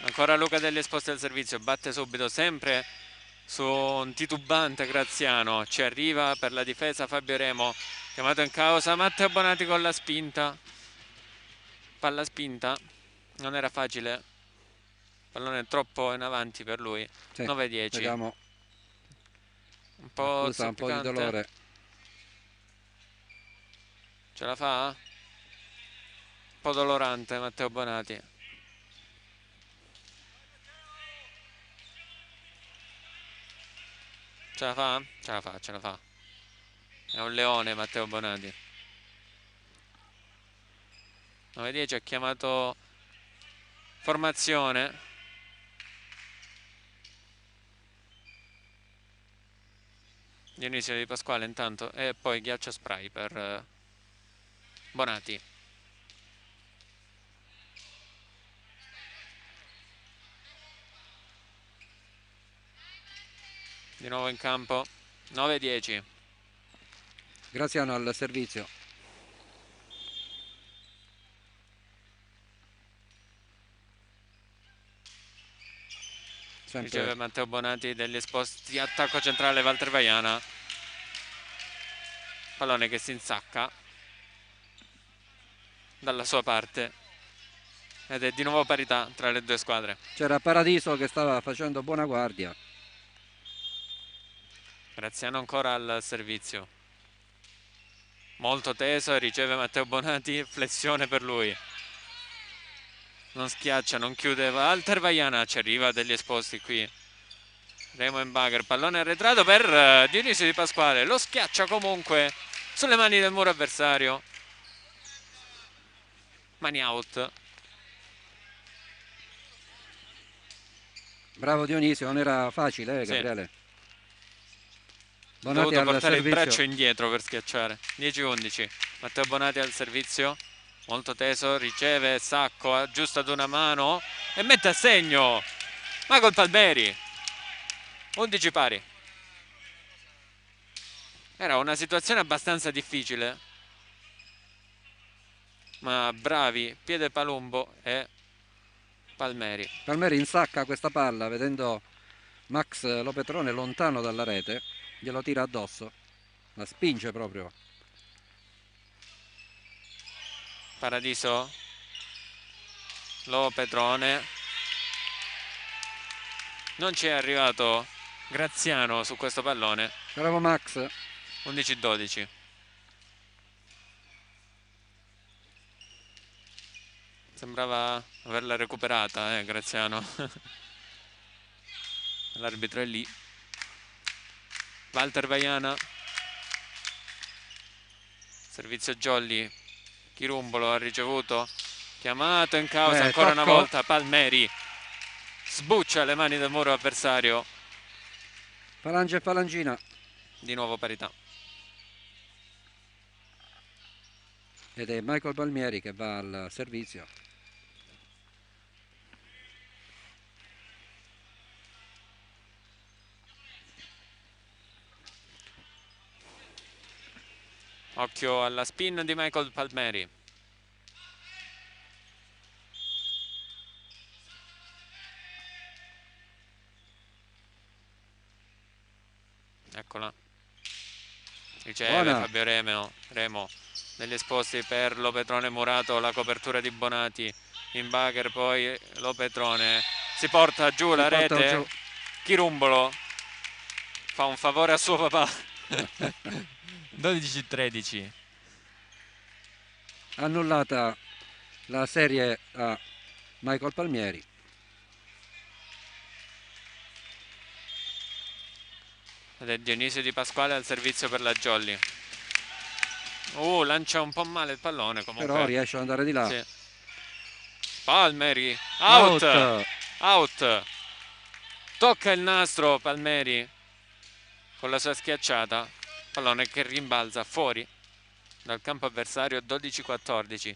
Ancora Luca degli esposti al servizio, batte subito sempre su un titubante Graziano, ci arriva per la difesa Fabio Remo, chiamato in causa Matteo Bonati con la spinta, palla spinta, non era facile pallone troppo in avanti per lui. Sì, 9-10. vediamo. Un po' Accusa un po' di zoppicante. dolore. Ce la fa? Un po' dolorante Matteo Bonati. Ce la fa? Ce la fa, ce la fa. È un leone Matteo Bonati. 9-10, ha chiamato formazione. Dionisio Di Pasquale intanto. E poi ghiaccio spray per Bonati. Di nuovo in campo. 9-10. Graziano al servizio. Riceve Matteo Bonati degli esposti. Attacco centrale Walter Vaiana. Pallone che si insacca dalla sua parte. Ed è di nuovo parità tra le due squadre. C'era Paradiso che stava facendo buona guardia. Graziano ancora al servizio. Molto teso, riceve Matteo Bonati, flessione per lui. Non schiaccia, non chiude. Walter Vaiana, ci arriva degli esposti qui. Remo Embacher, pallone arretrato per Dionisio Di Pasquale. Lo schiaccia comunque sulle mani del muro avversario. Mani out. Bravo Dionisio, non era facile, Gabriele. Sì. Bonati dovuto portare il braccio indietro per schiacciare. 10-11. Matteo Bonati al servizio. Molto teso, riceve, sacco, aggiusta ad una mano e mette a segno Michael Palmeri. 11 pari. Era una situazione abbastanza difficile, ma bravi Piede Palumbo e Palmeri. Palmeri insacca questa palla vedendo Max Lopetrone lontano dalla rete, glielo tira addosso, la spinge proprio. Paradiso, Lopetrone, non ci è arrivato Graziano su questo pallone. Bravo Max. 11-12. Sembrava averla recuperata, Graziano. L'arbitro è lì. Walter Vaiana. Servizio Jolly. Chirumbolo ha ricevuto. Chiamato in causa ancora una volta. Palmeri sbuccia le mani del muro avversario. Falange e falangina. Di nuovo parità. Ed è Michael Palmieri che va al servizio. Occhio alla spin di Michael Palmeri. Eccola. Riceve buona. Fabio Remo degli esposti per Lopetrone Murato, la copertura di Bonati. Embacher, poi Lopetrone si porta giù la rete giù. Chirumbolo fa un favore a suo papà. 12-13. Annullata la serie a Michael Palmieri. Ed è Dionisio Di Pasquale al servizio per la Jolly. Lancia un po' male il pallone comunque. Però riesce ad andare di là. Sì. Palmeri out. Tocca il nastro Palmeri con la sua schiacciata. Pallone che rimbalza fuori dal campo avversario. 12-14.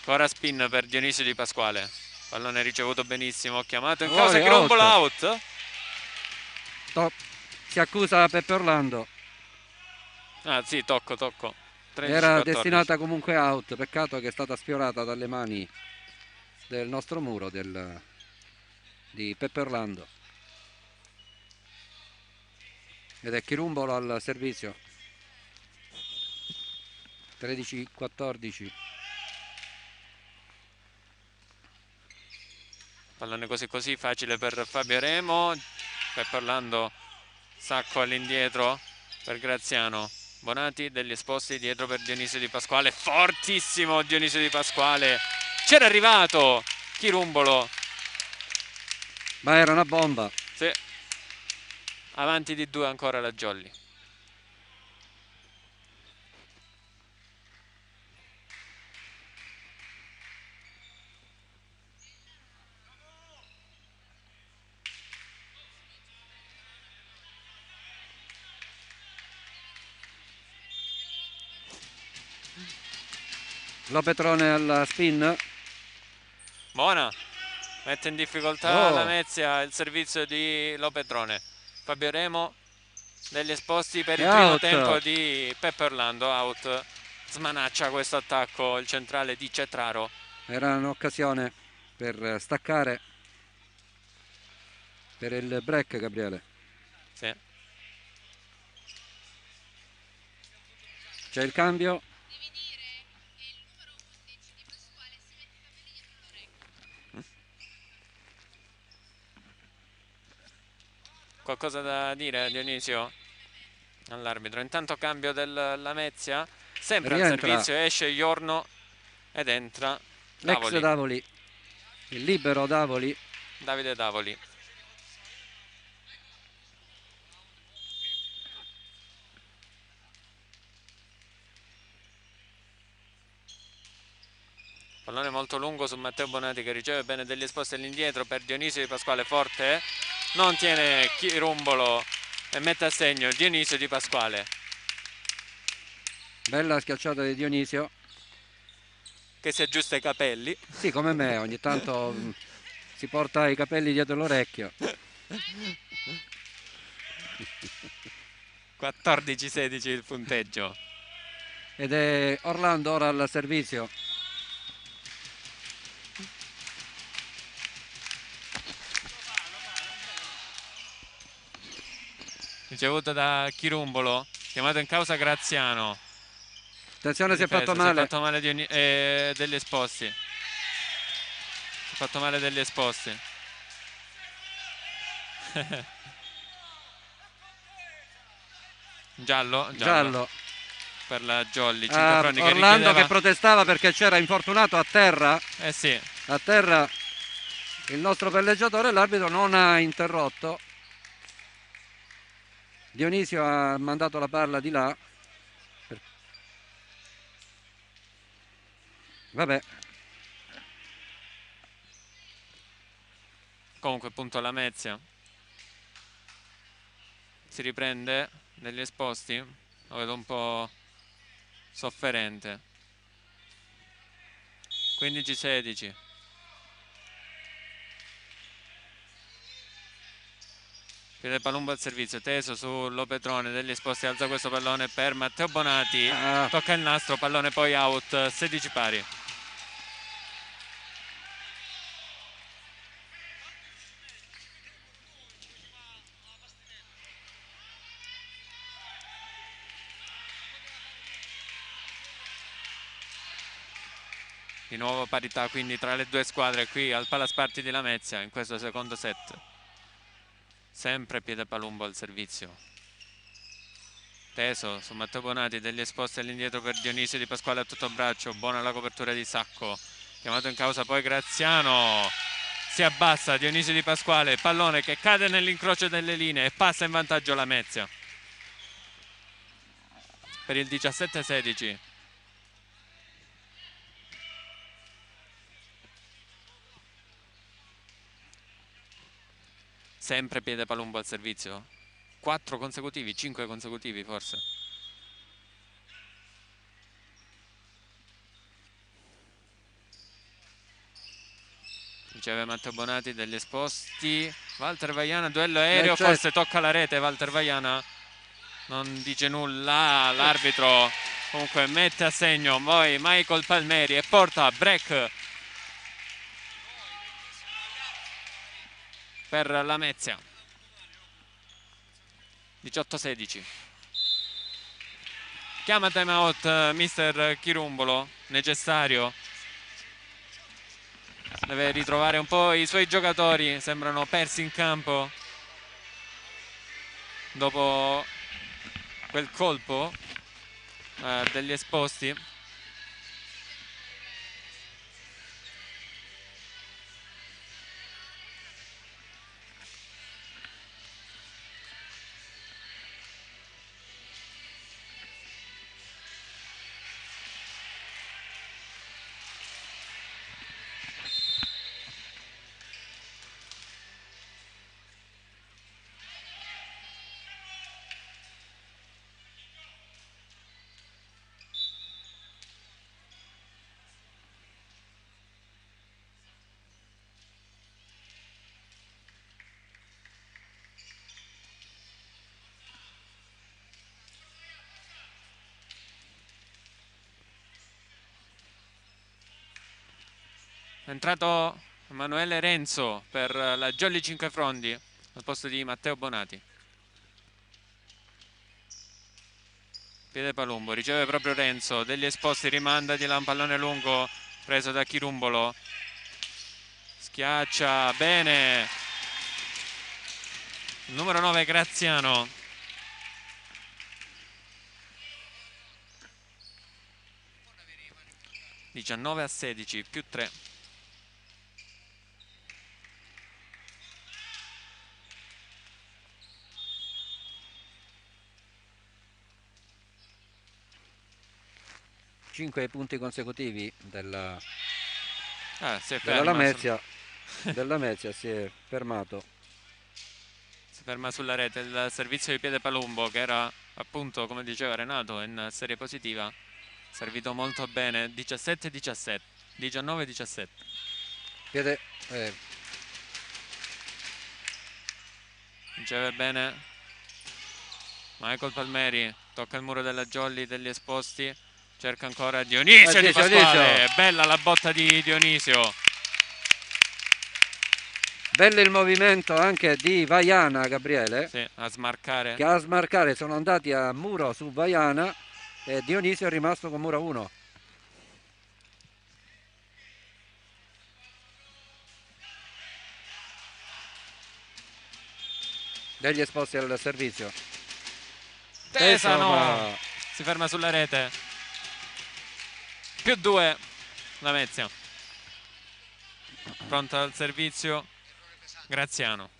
Ancora spin per Dionisio Di Pasquale. Pallone ricevuto benissimo. Chiamato in causa Chirumbolo out. Si accusa Peppe Orlando. Ah sì, tocco. 13, era 14. destinata comunque out. Peccato che è stata sfiorata dalle mani del nostro muro di Peppe Orlando. Ed è Chirumbolo al servizio. 13-14. Pallone così facile per Fabio Remo. Peppe Orlando, sacco all'indietro per Graziano. Bonati degli esposti dietro per Dionisio Di Pasquale. Fortissimo Dionisio Di Pasquale. C'era arrivato Chirumbolo. Ma era una bomba. Sì. Avanti di 2 ancora la Jolly. Lopetrone alla spin. Buona. Mette in difficoltà la Oh, Mezia il servizio di Lopetrone. Fabio Remo degli esposti per è il primo out. tempo di Peppe Orlando. Out. Smanaccia questo attacco il centrale di Cetraro. Era un'occasione per staccare per il break, Gabriele. Sì. C'è il cambio. Qualcosa da dire, Dionisio? All'arbitro. Intanto cambio del Lamezia. Sempre al Rientra servizio esce Iorno ed entra l'ex Davoli. Davoli, il libero Davoli. Davide Davoli. Pallone molto lungo su Matteo Bonati che riceve bene degli esposti all'indietro per Dionisio Di Pasquale. Forte. Non tiene Chirumbolo e mette a segno Dionisio Di Pasquale. Bella schiacciata di Dionisio. Che si aggiusta i capelli. Sì, come me, ogni tanto si porta i capelli dietro l'orecchio. 14-16 il punteggio. Ed è Orlando ora al servizio. Ricevuto da Chirumbolo. Chiamato in causa Graziano. Attenzione, si è fatto Si è male. fatto male degli esposti. Si è fatto male degli esposti. Giallo per la Jolly. Orlando che protestava perché c'era infortunato a terra. Sì. A terra il nostro pelleggiatore, l'arbitro non ha interrotto. Dionisio ha mandato la palla di là. Vabbè. Comunque punto la Mezia. Si riprende degli esposti. Lo vedo un po' sofferente. 15-16. Piede Palumbo al servizio, teso su Lopetrone, degli esposti, alza questo pallone per Matteo Bonati. Tocca il nastro, pallone poi out, 16 pari. Di nuovo parità quindi tra le due squadre qui al Palasparti di Lamezia in questo secondo set. Sempre Piede Palumbo al servizio. Teso su Matteo Bonati, degli esposti all'indietro per Dionisio Di Pasquale a tutto braccio. Buona la copertura di Sacco. Chiamato in causa poi Graziano. Si abbassa Dionisio Di Pasquale. Pallone che cade nell'incrocio delle linee e passa in vantaggio Lamezia. Per il 17-16. Sempre Piede Palumbo al servizio. 4 consecutivi, 5 consecutivi forse. Riceve Matteo Bonati degli esposti. Walter Vaiana, duello aereo, forse tocca la rete. Walter Vaiana non dice nulla. L'arbitro comunque mette a segno poi Michael Palmeri e porta a break per Lamezia. 18-16. Chiama time out mister Chirumbolo, necessario. Deve ritrovare un po' i suoi giocatori, sembrano persi in campo dopo quel colpo degli Esposti. È entrato Emanuele Renzo per la Jolly Cinquefrondi al posto di Matteo Bonati. Piede Palumbo, riceve proprio Renzo, degli Esposti, rimanda di là un pallone lungo preso da Chirumbolo. Schiaccia, bene. Il numero 9 Graziano. 19-16 più 3. Cinque punti consecutivi della Lamezia si è fermato. Si ferma sulla rete il servizio di Piede Palumbo, che era appunto, come diceva Renato, in serie positiva. Servito molto bene. 17-17, 19-17. Riceve bene Michael Palmeri, tocca il muro della Jolly, degli Esposti, cerca ancora Dionisio Di Pasquale. Bella la botta di Dionisio. Bello il movimento anche di Vaiana, Gabriele. Sì, a smarcare. Che a smarcare sono andati a muro su Vaiana e Dionisio è rimasto con muro 1. Degli Esposti al servizio. Tesano si ferma sulla rete. Più 2 Lamezia. Pronta al servizio Graziano.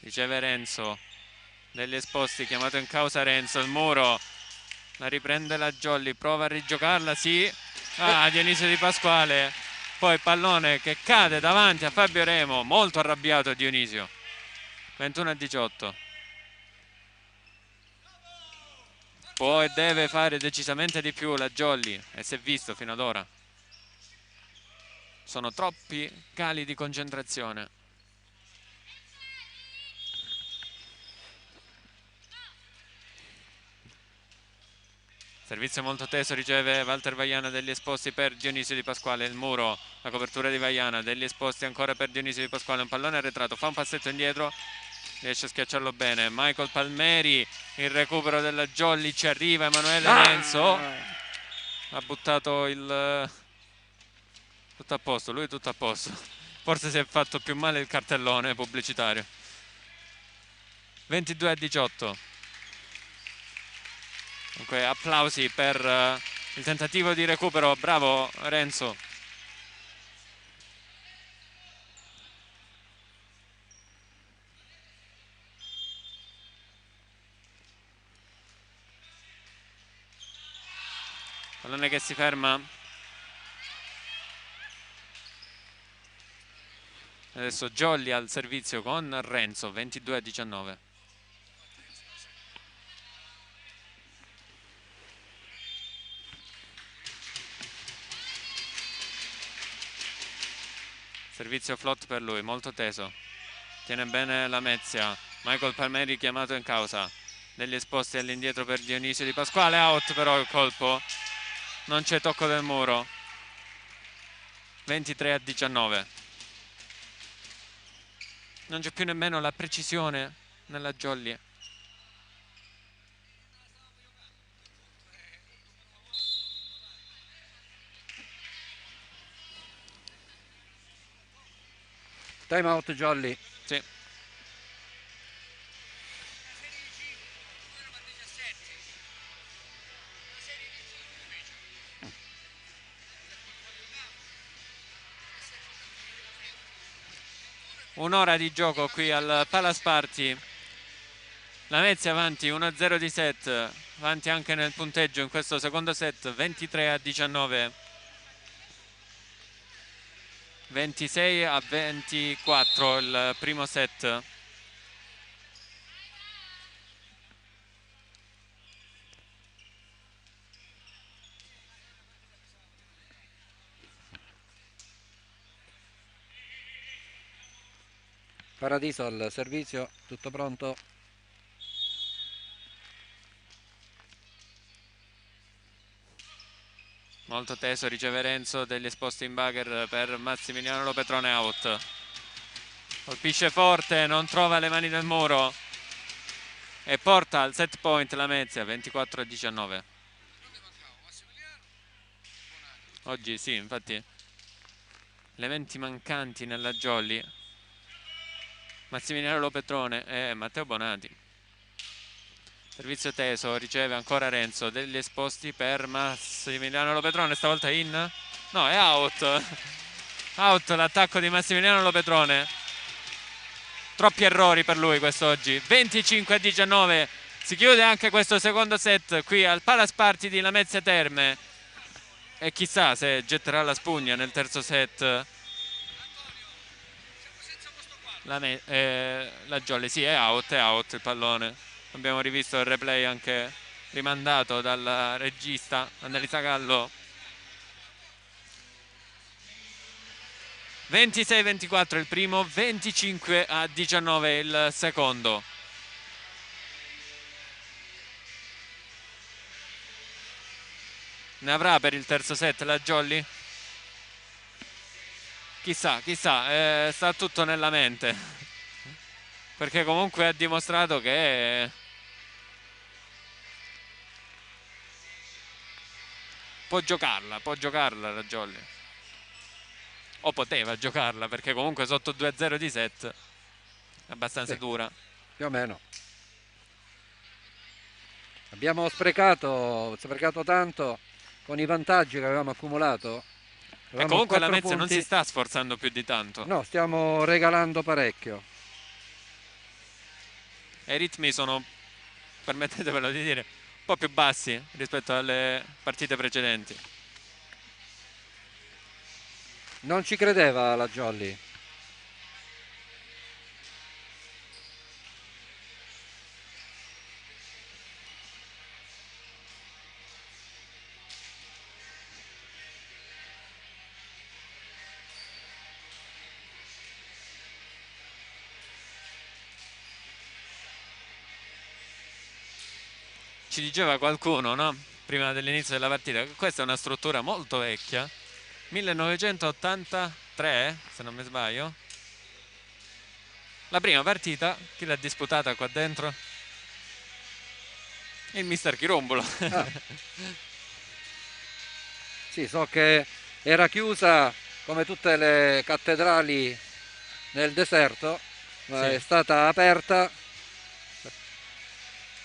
Riceve Renzo, degli Esposti, chiamato in causa Renzo, il muro, la riprende la Jolly, prova a rigiocarla, sì, Dionisio Di Pasquale, poi pallone che cade davanti a Fabio Remo, molto arrabbiato Dionisio. 21-18. Può e deve fare decisamente di più la Jolly, e si è visto fino ad ora. Sono troppi cali di concentrazione. Servizio molto teso, riceve Walter Vaiana, degli Esposti per Dionisio Di Pasquale, il muro, la copertura di Vaiana, degli Esposti ancora per Dionisio Di Pasquale, un pallone arretrato, fa un passetto indietro, riesce a schiacciarlo bene. Michael Palmeri, il recupero della Jolly, ci arriva Emanuele Renzo, ha buttato il... tutto a posto, lui tutto a posto, forse si è fatto più male il cartellone pubblicitario. 22-18. Dunque applausi per il tentativo di recupero, bravo Renzo. Pallone che si ferma. Adesso Jolly al servizio con Renzo, 22-19. Servizio flot per lui, molto teso. Tiene bene Lamezia. Michael Palmeri chiamato in causa. degli esposti all'indietro per Dionisio Di Pasquale. Out però il colpo, non c'è tocco del muro. 23-19. Non c'è più nemmeno la precisione nella Jolly. Time out Jolly. Sì. Un'ora di gioco qui al Palace Party. Lamezia avanti 1-0 di set, avanti anche nel punteggio in questo secondo set, 23-19. 26-24 il primo set. Paradiso al servizio, tutto pronto. Molto teso, riceve Renzo, degli esposti in bugger per Massimiliano Lopetrone. Out. Colpisce forte, non trova le mani del muro e porta al set point Lamezia, 24-19. Oggi sì, infatti le menti mancanti nella Jolly, Massimiliano Lopetrone e Matteo Bonati. Servizio teso, riceve ancora Renzo, degli esposti per Massimiliano Lopetrone, stavolta in? No, è out. Out l'attacco di Massimiliano Lopetrone. Troppi errori per lui quest'oggi. 25-19. Si chiude anche questo secondo set qui al Palace Party di Lamezia Terme. E chissà se getterà la spugna nel terzo set. La Jolly, sì, è out il pallone. Abbiamo rivisto il replay anche rimandato dal regista Annalisa Gallo. 26-24 il primo, 25-19 il secondo. Ne avrà per il terzo set la Jolly? Chissà, sta tutto nella mente. Perché comunque ha dimostrato che può giocarla la Jolly. O poteva giocarla, perché comunque sotto 2-0 di set è abbastanza Sì, dura. più o meno. Abbiamo sprecato tanto con i vantaggi che avevamo accumulato. E Avevamo comunque la 4 Mezza non punti. si sta sforzando più di tanto. No, stiamo regalando parecchio. E i ritmi sono, permettetevelo di dire, un po' più bassi rispetto alle partite precedenti. Non ci credeva la Jolly. Ci diceva qualcuno, no? Prima dell'inizio della partita, che questa è una struttura molto vecchia, 1983, se non mi sbaglio. La prima partita, chi l'ha disputata qua dentro? Il mister Chirumbolo. Ah. Sì, so che era chiusa come tutte le cattedrali nel deserto, ma Sì. è stata aperta.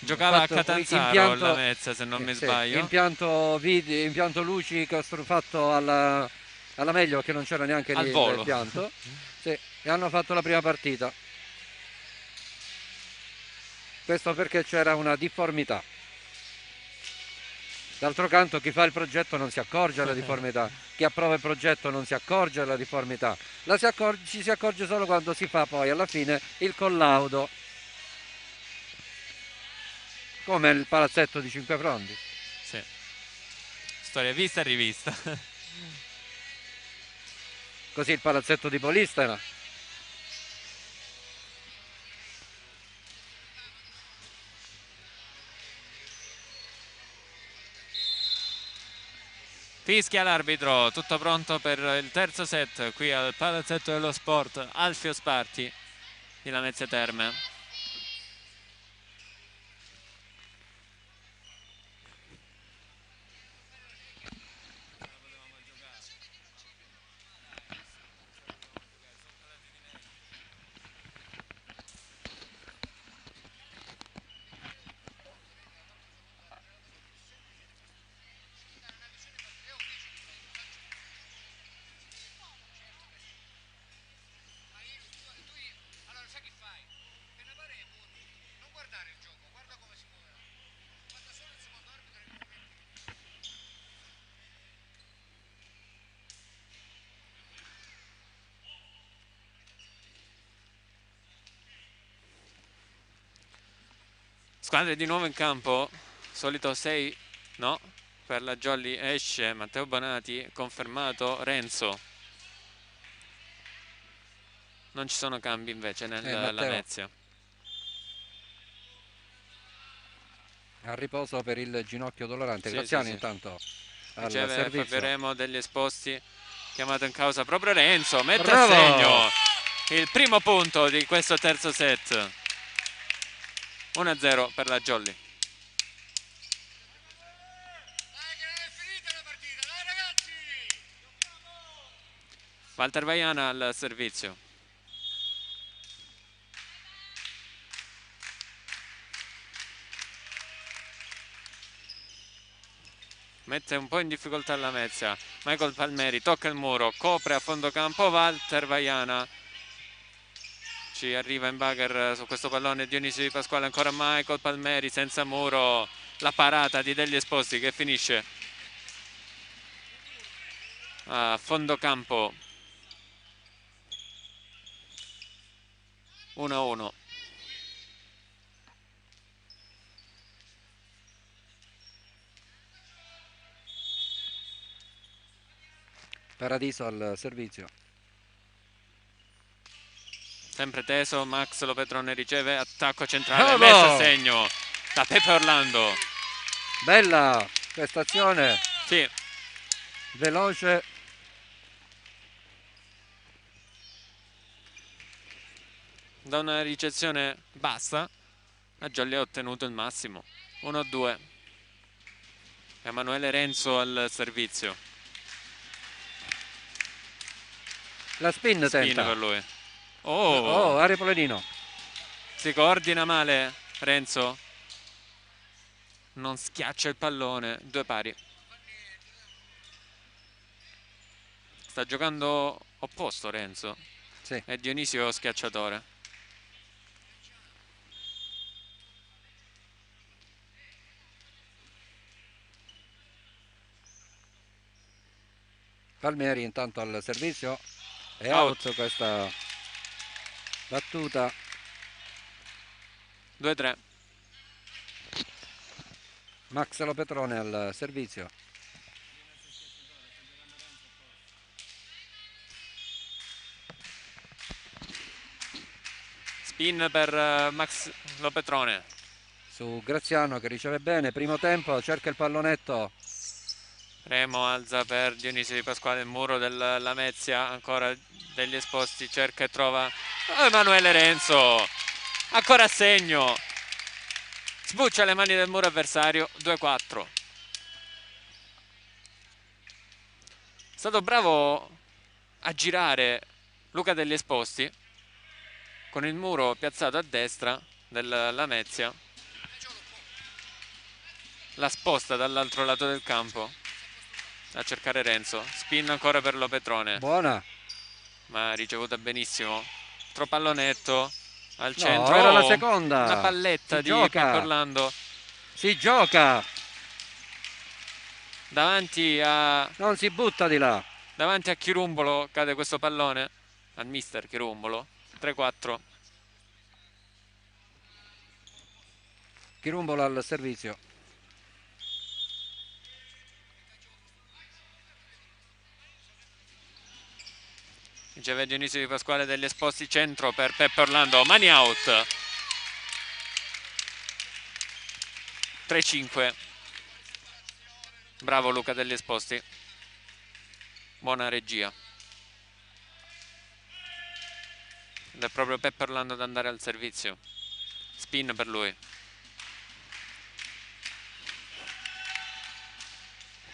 Giocava a Fatto Catanzaro la Mezza, se non mi sì, sbaglio. impianto video, impianto luci fatto alla meglio, perché non c'era neanche Al lì volo. l'impianto. Sì, e hanno fatto la prima partita. Questo perché c'era una difformità. D'altro canto chi fa il progetto non si accorge della difformità, chi approva il progetto non si accorge della difformità, ci si accorge solo quando si fa poi alla fine il collaudo, come il palazzetto di Cinque Frondi. Sì. Storia vista e rivista. Così il palazzetto di Polistena. Fischia l'arbitro, tutto pronto per il terzo set qui al palazzetto dello sport Alfio Sparti di Lamezia Terme. Squadre di nuovo in campo, solito 6, no, per la Jolly esce Matteo Bonati, confermato Renzo. Non ci sono cambi invece nel Lamezia. A riposo per il ginocchio dolorante. Sì, Graziani sì. Intanto al servizio. Faremo degli esposti, chiamato in causa proprio Renzo, mette a segno il primo punto di questo terzo set. 1-0 per la Jolly. Walter Vaiana al servizio. Mette un po' in difficoltà la Lamezia. Michael Palmeri tocca il muro, copre a fondo campo Walter Vaiana. Ci arriva in bagger su questo pallone Dionisio Di Pasquale, ancora Michael Palmeri senza muro, la parata di Degli Esposti che finisce a fondo campo. 1-1. Paradiso al servizio. Sempre teso, Max Lopetrone riceve, attacco centrale, messo a segno da Pepe Orlando. Bella prestazione. Sì. Veloce. Da una ricezione bassa, la Jolly ha ottenuto il massimo. 1-2. Emanuele Renzo al servizio. La spin tenta. Per lui. Aria Polenino. Si coordina male Renzo. Non schiaccia il pallone. 2 pari. Sta giocando opposto Renzo. Sì. È Dionisio schiacciatore. Palmeri intanto al servizio. È out questa battuta. 2-3. Max Lopetrone al servizio. Spin per Max Lopetrone. Su Graziano che riceve bene, primo tempo, cerca il pallonetto. Remo alza per Dionisio Di Pasquale, il muro della Lamezia, ancora Degli Esposti, cerca e trova Emanuele Renzo, ancora a segno, sbuccia le mani del muro avversario. 2-4. È stato bravo a girare Luca Degli Esposti con il muro piazzato a destra della Lamezia, la sposta dall'altro lato del campo a cercare Renzo. Spin ancora per Lopetrone, buona, ma ricevuta benissimo. Altro pallonetto al centro. Era la seconda. Una palletta di Pepe Orlando. Si gioca davanti a, non si butta di là, davanti a Chirumbolo cade questo pallone, al mister Chirumbolo. 3-4. Chirumbolo al servizio. Riceve Dionisio Di Pasquale, Degli Esposti, centro per Pepe Orlando, mani out. 3-5. Bravo Luca Degli Esposti. Buona regia. Ed è proprio Peppe Orlando ad andare al servizio. Spin per lui.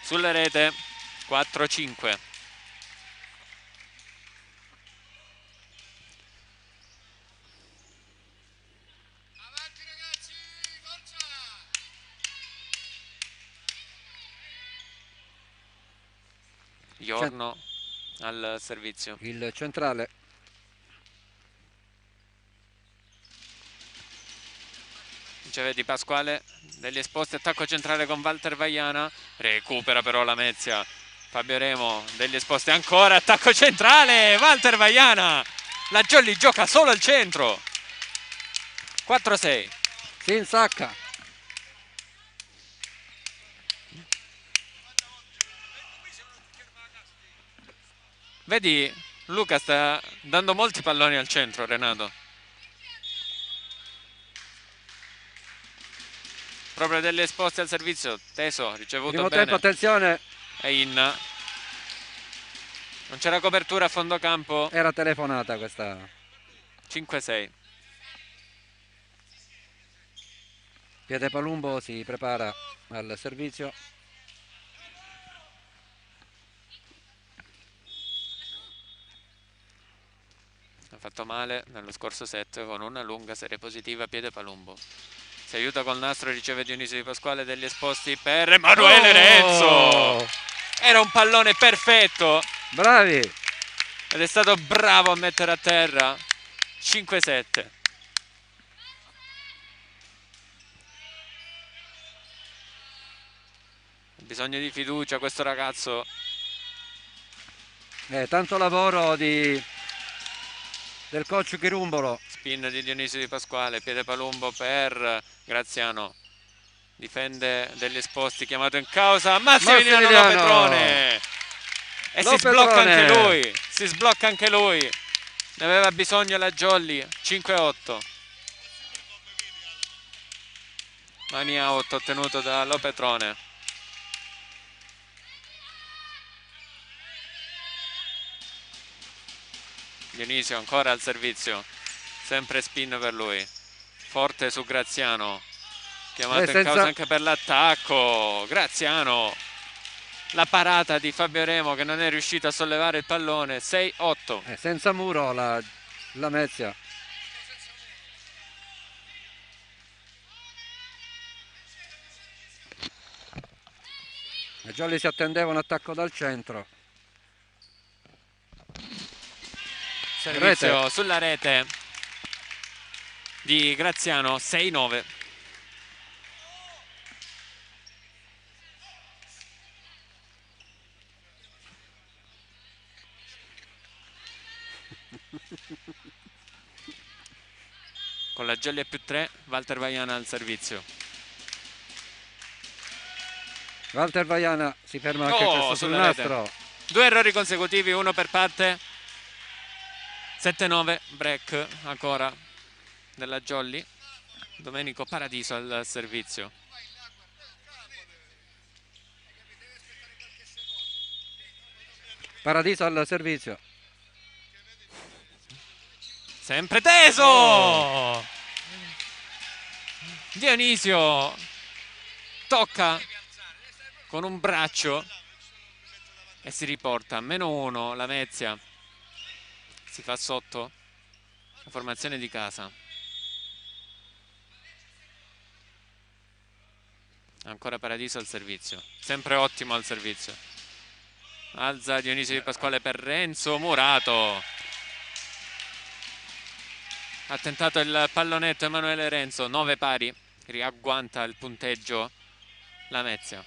Sulla rete 4-5. Giorno al servizio. Il centrale. Riceve Di Pasquale, degli esposti, attacco centrale con Walter Vaiana, recupera però la Mezia. Fabio Remo, degli esposti ancora, attacco centrale, Walter Vaiana. La Jolly gioca solo al centro. 4-6. Si insacca. Vedi, Luca sta dando molti palloni al centro, Renato. Proprio degli esposti al servizio, teso, ricevuto Primo bene. tempo, attenzione. È in. Non c'era copertura a fondo campo. Era telefonata questa. 5-6. Piedepalumbo si prepara al servizio. Ha fatto male nello scorso set con una lunga serie positiva. Piedepalumbo si aiuta col nastro, riceve Dionisio Di Pasquale, degli esposti per Emanuele Renzo. Era un pallone perfetto. Bravi. Ed è stato bravo a mettere a terra. 5-7. Ha bisogno di fiducia questo ragazzo. Tanto lavoro del coach Chirumbolo. Spin di Dionisio Di Pasquale, Piedepalumbo per Graziano. Difende degli esposti, chiamato in causa Massimiliano Lopetrone. E si sblocca anche lui. Si sblocca anche lui. Ne aveva bisogno la Jolly. 5-8. Mani out ottenuto da Lopetrone. Dionisio ancora al servizio. Sempre spin per lui. Forte su Graziano. Chiamato in causa anche per l'attacco. Graziano. La parata di Fabio Remo che non è riuscito a sollevare il pallone. 6-8. Senza muro la Mezia. La Jolly si attendeva un attacco dal centro. Servizio rete. Sulla rete di Graziano. 6-9. Con la Jolly a +3, Walter Vaiana al servizio. Walter Vaiana si ferma anche questo sul nastro. Rete. 2 errori consecutivi, uno per parte. 7-9, break ancora della Jolly. Domenico Paradiso al servizio. Paradiso al servizio. Sempre teso! Dionisio tocca con un braccio e si riporta. -1 la Mezia. Si fa sotto la formazione di casa. Ancora Paradiso al servizio. Sempre ottimo al servizio. Alza Dionisio Di Pasquale per Renzo Murato. Ha tentato il pallonetto Emanuele Renzo. 9 pari. Riagguanta il punteggio la Mezia.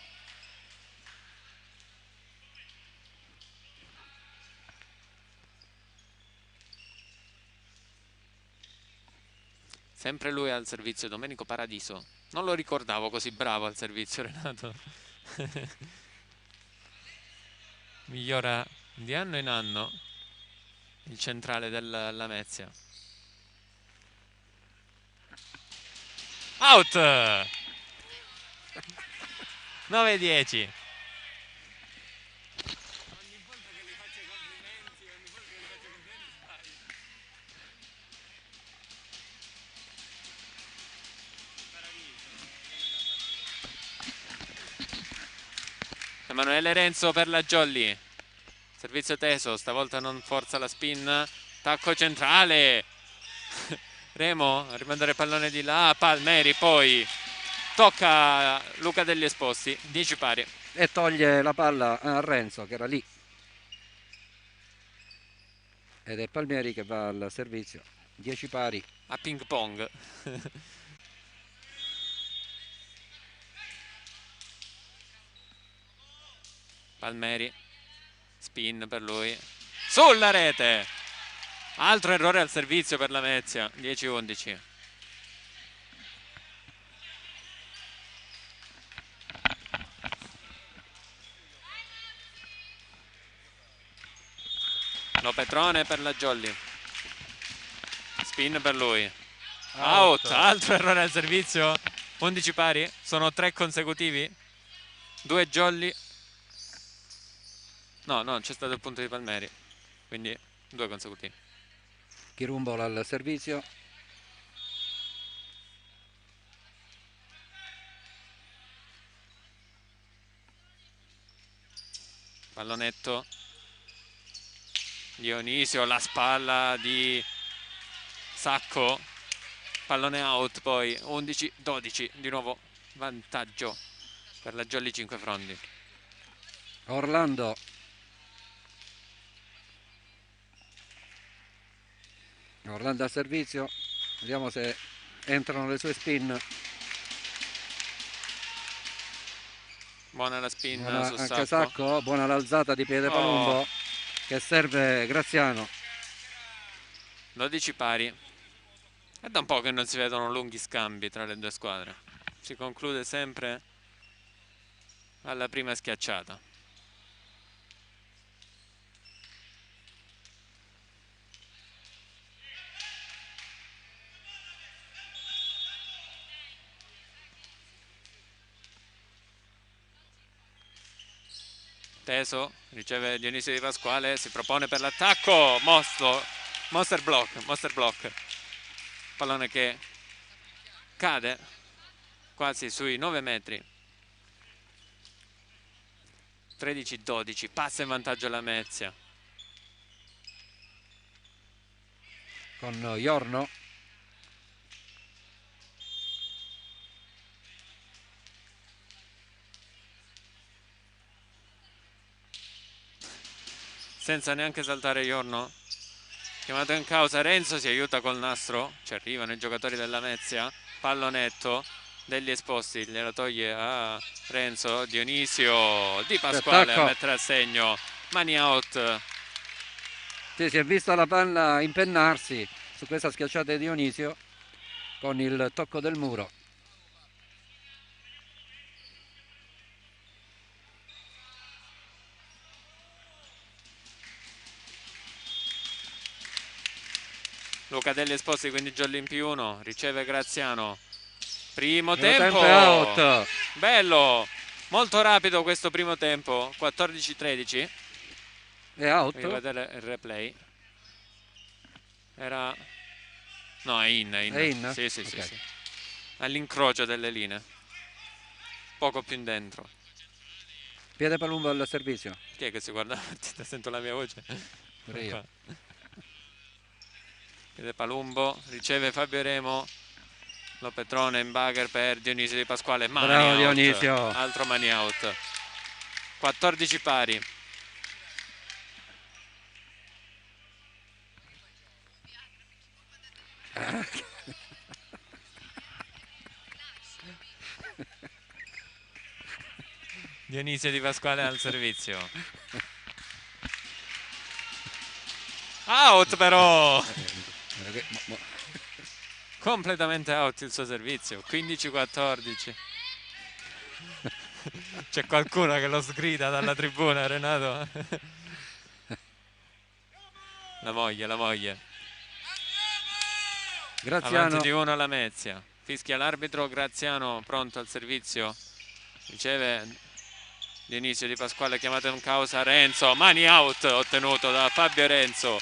Sempre lui al servizio, Domenico Paradiso. Non lo ricordavo così bravo al servizio, Renato. Migliora di anno in anno il centrale della Lamezia. Out! 9-10. Emanuele Renzo per la Jolly, servizio teso, stavolta non forza la spin, tacco centrale, Remo a rimandare il pallone di là, Palmeri, poi tocca Luca degli Esposti, 10 pari. E toglie la palla a Renzo che era lì. Ed è Palmieri che va al servizio, 10 pari. A ping pong. Palmeri, spin per lui, sulla rete, altro errore al servizio per la Vezia, 10-11. Lo Petrone per la Jolly, spin per lui, out, altro errore al servizio, 11 pari, sono 3 consecutivi, 2 Jolly. No, c'è stato il punto di Palmeri, quindi 2 consecutivi. Chirumbolo al servizio. Pallonetto. Dionisio, la spalla di Sacco. Pallone out, poi 11-12, di nuovo vantaggio per la Jolly 5 Frondi. Orlando. Orlando al servizio, vediamo se entrano le sue spin. Buona la spin buona su anche Sacco. Sacco, buona l'alzata di piede Palumbo che serve Graziano. 12 pari. È da un po' che non si vedono lunghi scambi tra le due squadre. Si conclude sempre alla prima schiacciata. Teso, riceve Dionisio Di Pasquale, si propone per l'attacco, monster block, pallone che cade quasi sui 9 metri, 13-12, passa in vantaggio la Mezia. Con Iorno. Senza neanche saltare Iorno, chiamato in causa Renzo, si aiuta col nastro, ci arrivano i giocatori della Mezia, pallonetto degli Esposti, gliela toglie a Renzo, Dionisio Di Pasquale a mettere a segno, mani out. Sì, si è vista la palla impennarsi su questa schiacciata di Dionisio con il tocco del muro. Luca degli Esposti, quindi Jolly in +1, riceve Graziano, primo tempo out. Bello, molto rapido questo primo tempo, 14-13. È out. Voglio vedere il replay. Era... no, è in. È in? Sì, Okay. sì. All'incrocio delle linee, poco più in dentro. Piede Palumbo al servizio. Chi è che si guarda la partita? Sento la mia voce. Pure io. Piede Palumbo, riceve Fabio Remo, Lo Petrone in bagger per Dionisio Di Pasquale, mani bravo out. Dionisio. Altro mani out. 14 pari. Dionisio Di Pasquale al servizio. Out però! Completamente out il suo servizio. 15-14. C'è qualcuno che lo sgrida dalla tribuna, Renato. La moglie. Graziano. Avanti di 1 alla Mezia. Fischia l'arbitro, Graziano pronto al servizio. Riceve Dionisio Di Pasquale, chiamato in causa Renzo. Mani out ottenuto da Fabio Renzo.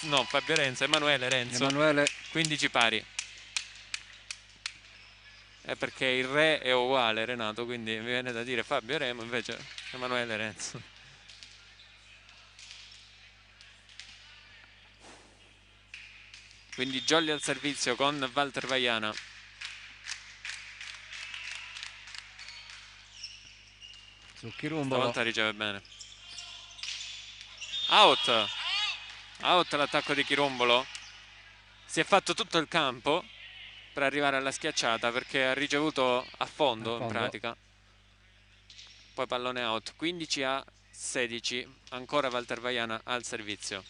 No, Fabio Renzo, Emanuele Renzo. 15 pari. È perché il re è uguale, Renato, quindi mi viene da dire Fabio Remo, invece Emanuele Renzo. Quindi Jolly al servizio con Walter Vaiana. Su Chirumbolo. Stavolta riceve bene. Out. Out l'attacco di Chirumbolo. Si è fatto tutto il campo per arrivare alla schiacciata perché ha ricevuto a fondo in pratica. Poi pallone out. 15-16. Ancora Walter Vaiana al servizio.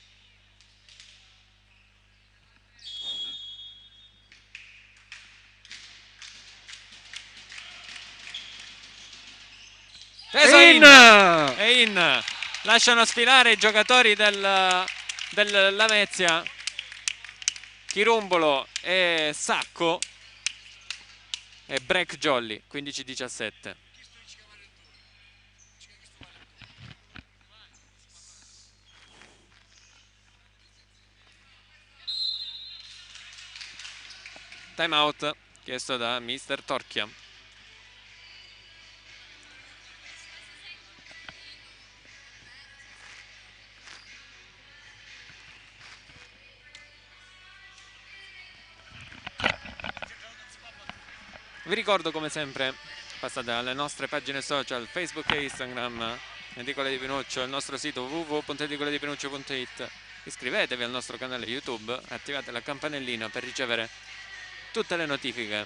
Teso è in. Lasciano sfilare i giocatori del Lamezia, Chirumbolo e Sacco, e break Jolly. 15-17. Time out chiesto da mister Torchia. Vi ricordo come sempre, passate alle nostre pagine social Facebook e Instagram, Edicola di Pinuccio, il nostro sito www.edicoladipinuccio.it. Iscrivetevi al nostro canale YouTube, attivate la campanellina per ricevere tutte le notifiche.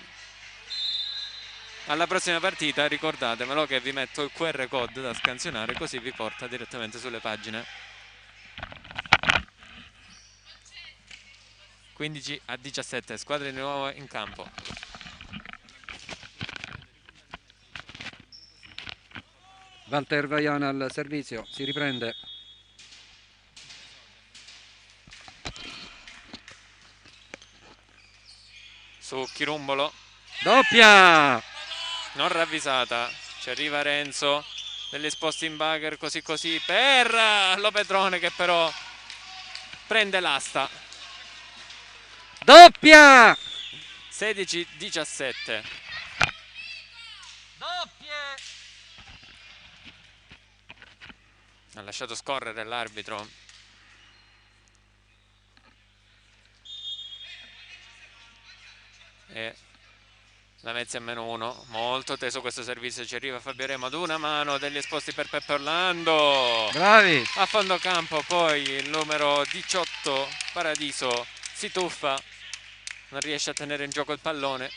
Alla prossima partita ricordatemelo che vi metto il QR code da scansionare, così vi porta direttamente sulle pagine. 15-17, squadre di nuovo in campo. Walter Vaiana al servizio, si riprende. Su Chirumbolo. Doppia! Non ravvisata. Ci arriva Renzo. Degli esposti in bugger così così per Lopetrone che però prende l'asta. Doppia! 16-17. Doppie! Ha lasciato scorrere l'arbitro. E Lamezia -1. Molto teso questo servizio. Ci arriva Fabio Remo ad una mano. Degli esposti per Peppe Orlando. Bravi! A fondo campo poi il numero 18 Paradiso si tuffa, non riesce a tenere in gioco il pallone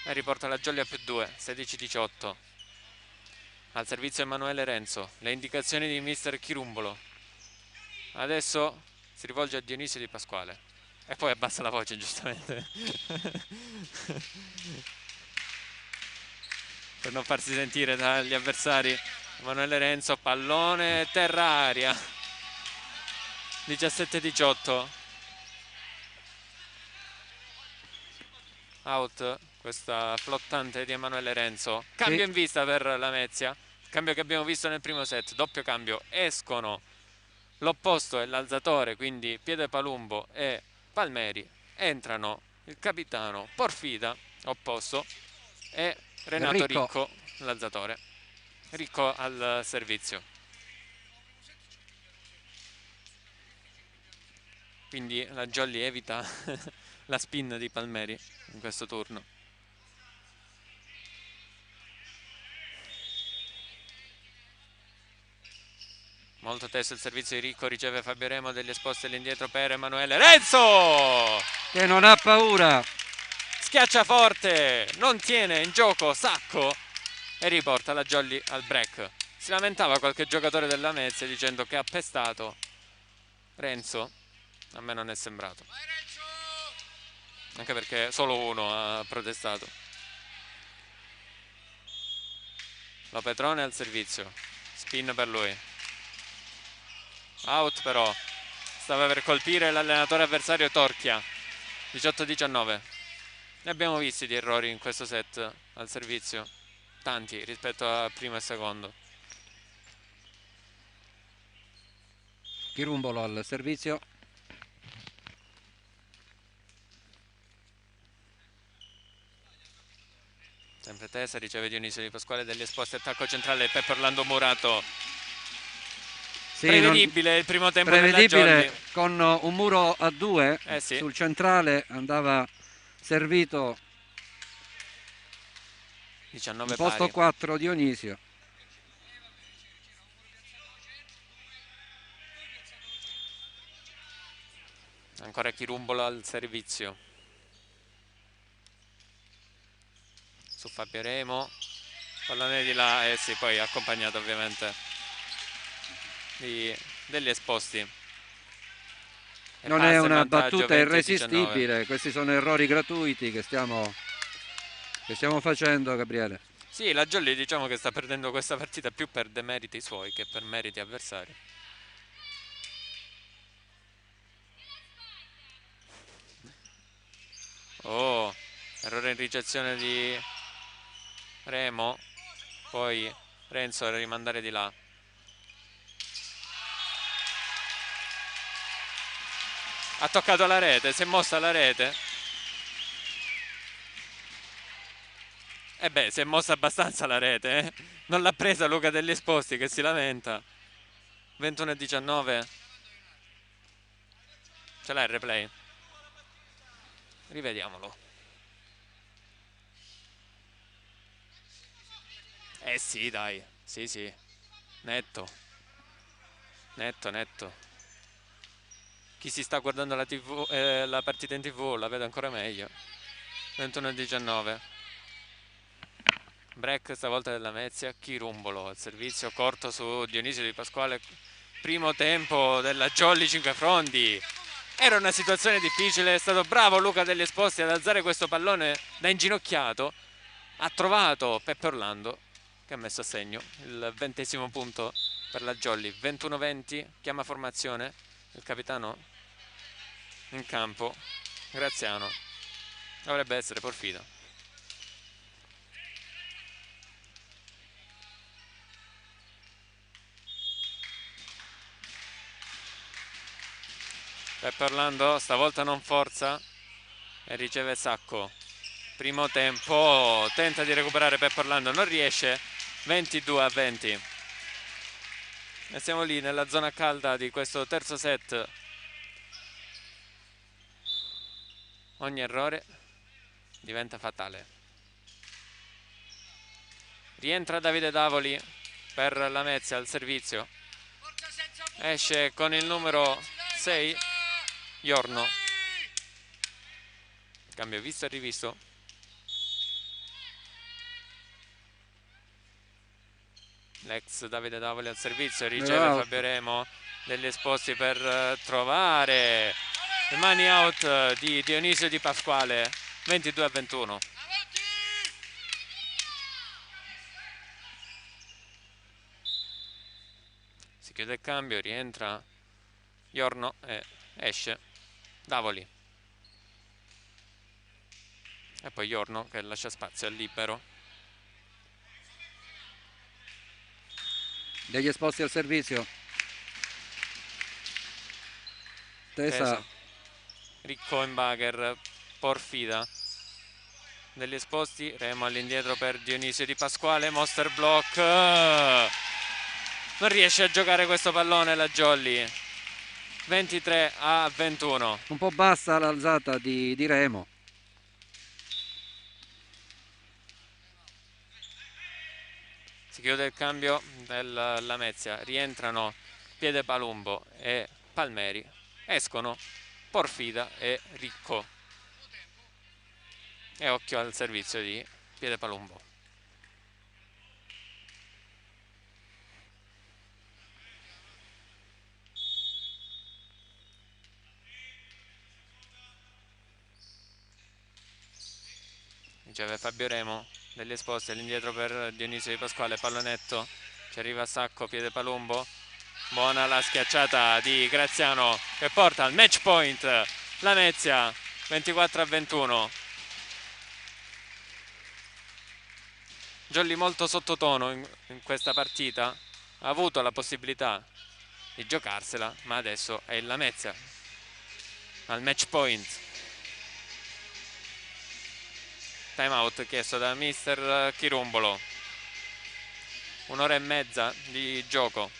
e riporta la Jolly a +2. 16-18. Al servizio Emanuele Renzo. Le indicazioni di mister Chirumbolo. Adesso si rivolge a Dionisio Di Pasquale e poi abbassa la voce, giustamente, per non farsi sentire dagli avversari. Emanuele Renzo, pallone terra-aria. 17-18. Out questa flottante di Emanuele Renzo. Cambio in vista per Lamezia. Cambio che abbiamo visto nel primo set. Doppio cambio. Escono l'opposto e l'alzatore, quindi Piede Palumbo e Palmeri. Entrano il capitano Porfida, opposto, e Renato Ricco, l'alzatore. Ricco al servizio. Quindi la Jolly evita la spin di Palmeri in questo turno. Molto teso il servizio di Ricco, riceve Fabio Remo, degli esposti all'indietro per Emanuele Renzo, che non ha paura, schiaccia forte, non tiene in gioco Sacco e riporta la Jolly al break. Si lamentava qualche giocatore della Lamezia dicendo che ha pestato Renzo. A me non è sembrato, anche perché solo uno ha protestato. Lopetrone al servizio, spin per lui. Out però, stava per colpire l'allenatore avversario Torchia. 18-19. Ne abbiamo visti di errori in questo set al servizio, tanti rispetto a primo e secondo. Chirumbolo al servizio. Sempre pretesa, riceve Dionisio Di Pasquale, degli esposti, attacco centrale, Peppe Orlando Murato. Sì, prevedibile il primo tempo della prevedibile, Jolly. con un muro a 2 Sì. sul centrale andava servito 19 in posto pari. 4 Dionisio. Ancora Chirumbolo al servizio su Fabio Remo, pallone di là, sì, poi accompagnato ovviamente degli esposti. E non è una battuta irresistibile, questi sono errori gratuiti che stiamo facendo, Gabriele. Sì, la Jolly diciamo che sta perdendo questa partita più per demeriti suoi che per meriti avversari. Oh, errore in ricezione di Remo, poi Renzo a rimandare di là. Ha toccato la rete, si è mossa la rete. E beh, si è mossa abbastanza la rete, eh? Non l'ha presa Luca degli Esposti che si lamenta. 21-19. Ce l'ha il replay? Rivediamolo. Eh sì, dai. Sì, sì. Netto. Netto, netto. Chi si sta guardando la partita in TV la vede ancora meglio. 21-19. Break stavolta della Lamezia. Chirumbolo al servizio corto su Dionisio Di Pasquale. Primo tempo della Jolly 5 fronti. Era una situazione difficile, è stato bravo Luca degli Esposti ad alzare questo pallone da inginocchiato. Ha trovato Peppe Orlando che ha messo a segno il 20° punto per la Jolly. 21-20, chiama formazione il capitano in campo, Graziano. Dovrebbe essere Porfida. Peppe Orlando stavolta non forza e riceve Sacco. Primo tempo, tenta di recuperare Peppe Orlando, non riesce. 22-20. E siamo lì nella zona calda di questo terzo set. Ogni errore diventa fatale. Rientra Davide Davoli per Lamezia al servizio. Esce con il numero 6 Iorno. Cambio visto e rivisto. L'ex Davide Davoli al servizio, riceve Fabio Remo, degli esposti per trovare le mani out di Dionisio Di Pasquale. 22-21. Si chiude il cambio, rientra Iorno e esce Davoli. E poi Iorno che lascia spazio al libero. Degli esposti al servizio. Tesa. Rickenbacher, Porfida. Degli esposti, Remo all'indietro per Dionisio Di Pasquale, Monster Block. Non riesce a giocare questo pallone la Jolly. 23-21. Un po' bassa l'alzata di Remo. Si chiude il cambio del Lamezia, rientrano Piede Palumbo e Palmeri, escono Porfida e Ricco. E occhio al servizio di Piede Palumbo. Riceve Fabio Remo degli esposti all'indietro per Dionisio Di Pasquale, pallonetto, ci arriva a Sacco, Piede Palumbo, buona la schiacciata di Graziano che porta al match point Lamezia. 24-21. Jolly molto sottotono in questa partita, ha avuto la possibilità di giocarsela, ma adesso è il Lamezia al match point. time out chiesto da mister Chirumbolo. Un'ora e mezza di gioco.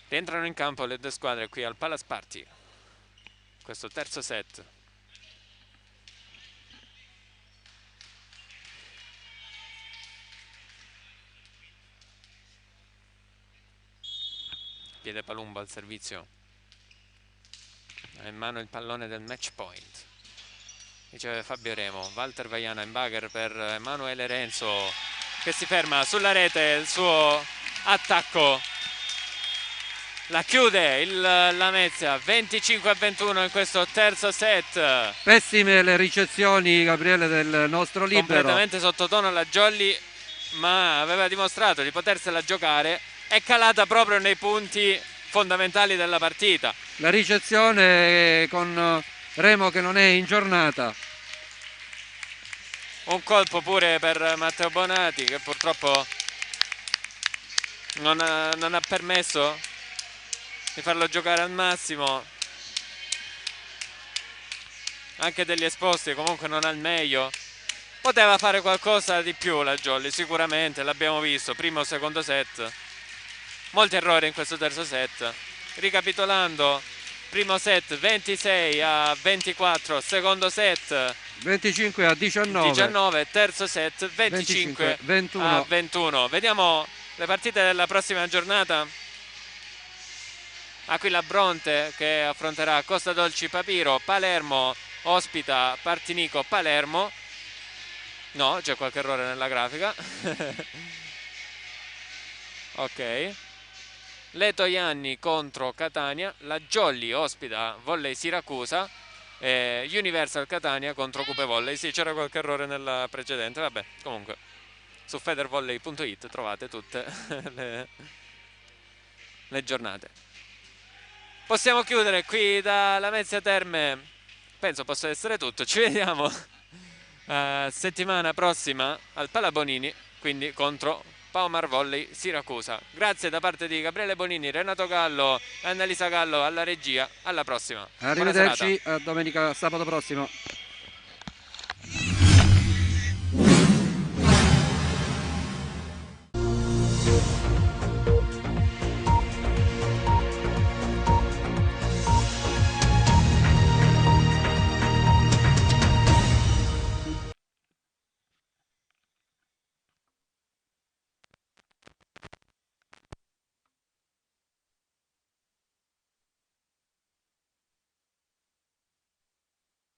Rientrano in campo le due squadre qui al Palace Party. Questo terzo set. Piede Palumbo al servizio. Ha in mano il pallone del match point. Riceve Fabio Remo. Walter Vaiana in bagger per Emanuele Renzo, che si ferma sulla rete. Il suo attacco la chiude la Lamezia. 25-21 in questo terzo set. Pessime le ricezioni, Gabriele, del nostro libero. Completamente sottotono la Jolly, ma aveva dimostrato di potersela giocare. È calata proprio nei punti fondamentali della partita. La ricezione con Remo che non è in giornata. Un colpo pure per Matteo Bonati, che purtroppo non ha permesso di farlo giocare al massimo. Anche degli esposti comunque non al meglio. Poteva fare qualcosa di più la Jolly, sicuramente, l'abbiamo visto, primo o secondo set. Molti errori in questo terzo set. Ricapitolando, primo set 26-24, secondo set 25-19, terzo set 25-21. Vediamo le partite della prossima giornata. Aquila Bronte che affronterà Costa Dolci Papiro. Palermo ospita Partinico Palermo. No, c'è qualche errore nella grafica. Ok. Leto Ianni contro Catania. La Jolly ospita Volley Siracusa. Universal Catania contro Cupe Volley. Sì, c'era qualche errore nella precedente. Vabbè, comunque su federvolley.it trovate tutte le giornate. Possiamo chiudere qui da Lamezia Terme. Penso possa essere tutto. Ci vediamo settimana prossima al Palabonini, quindi contro Paomar Volley Siracusa. Grazie da parte di Gabriele Bonini, Renato Gallo e Annalisa Gallo alla regia. Alla prossima. Arrivederci, a domenica, sabato prossimo.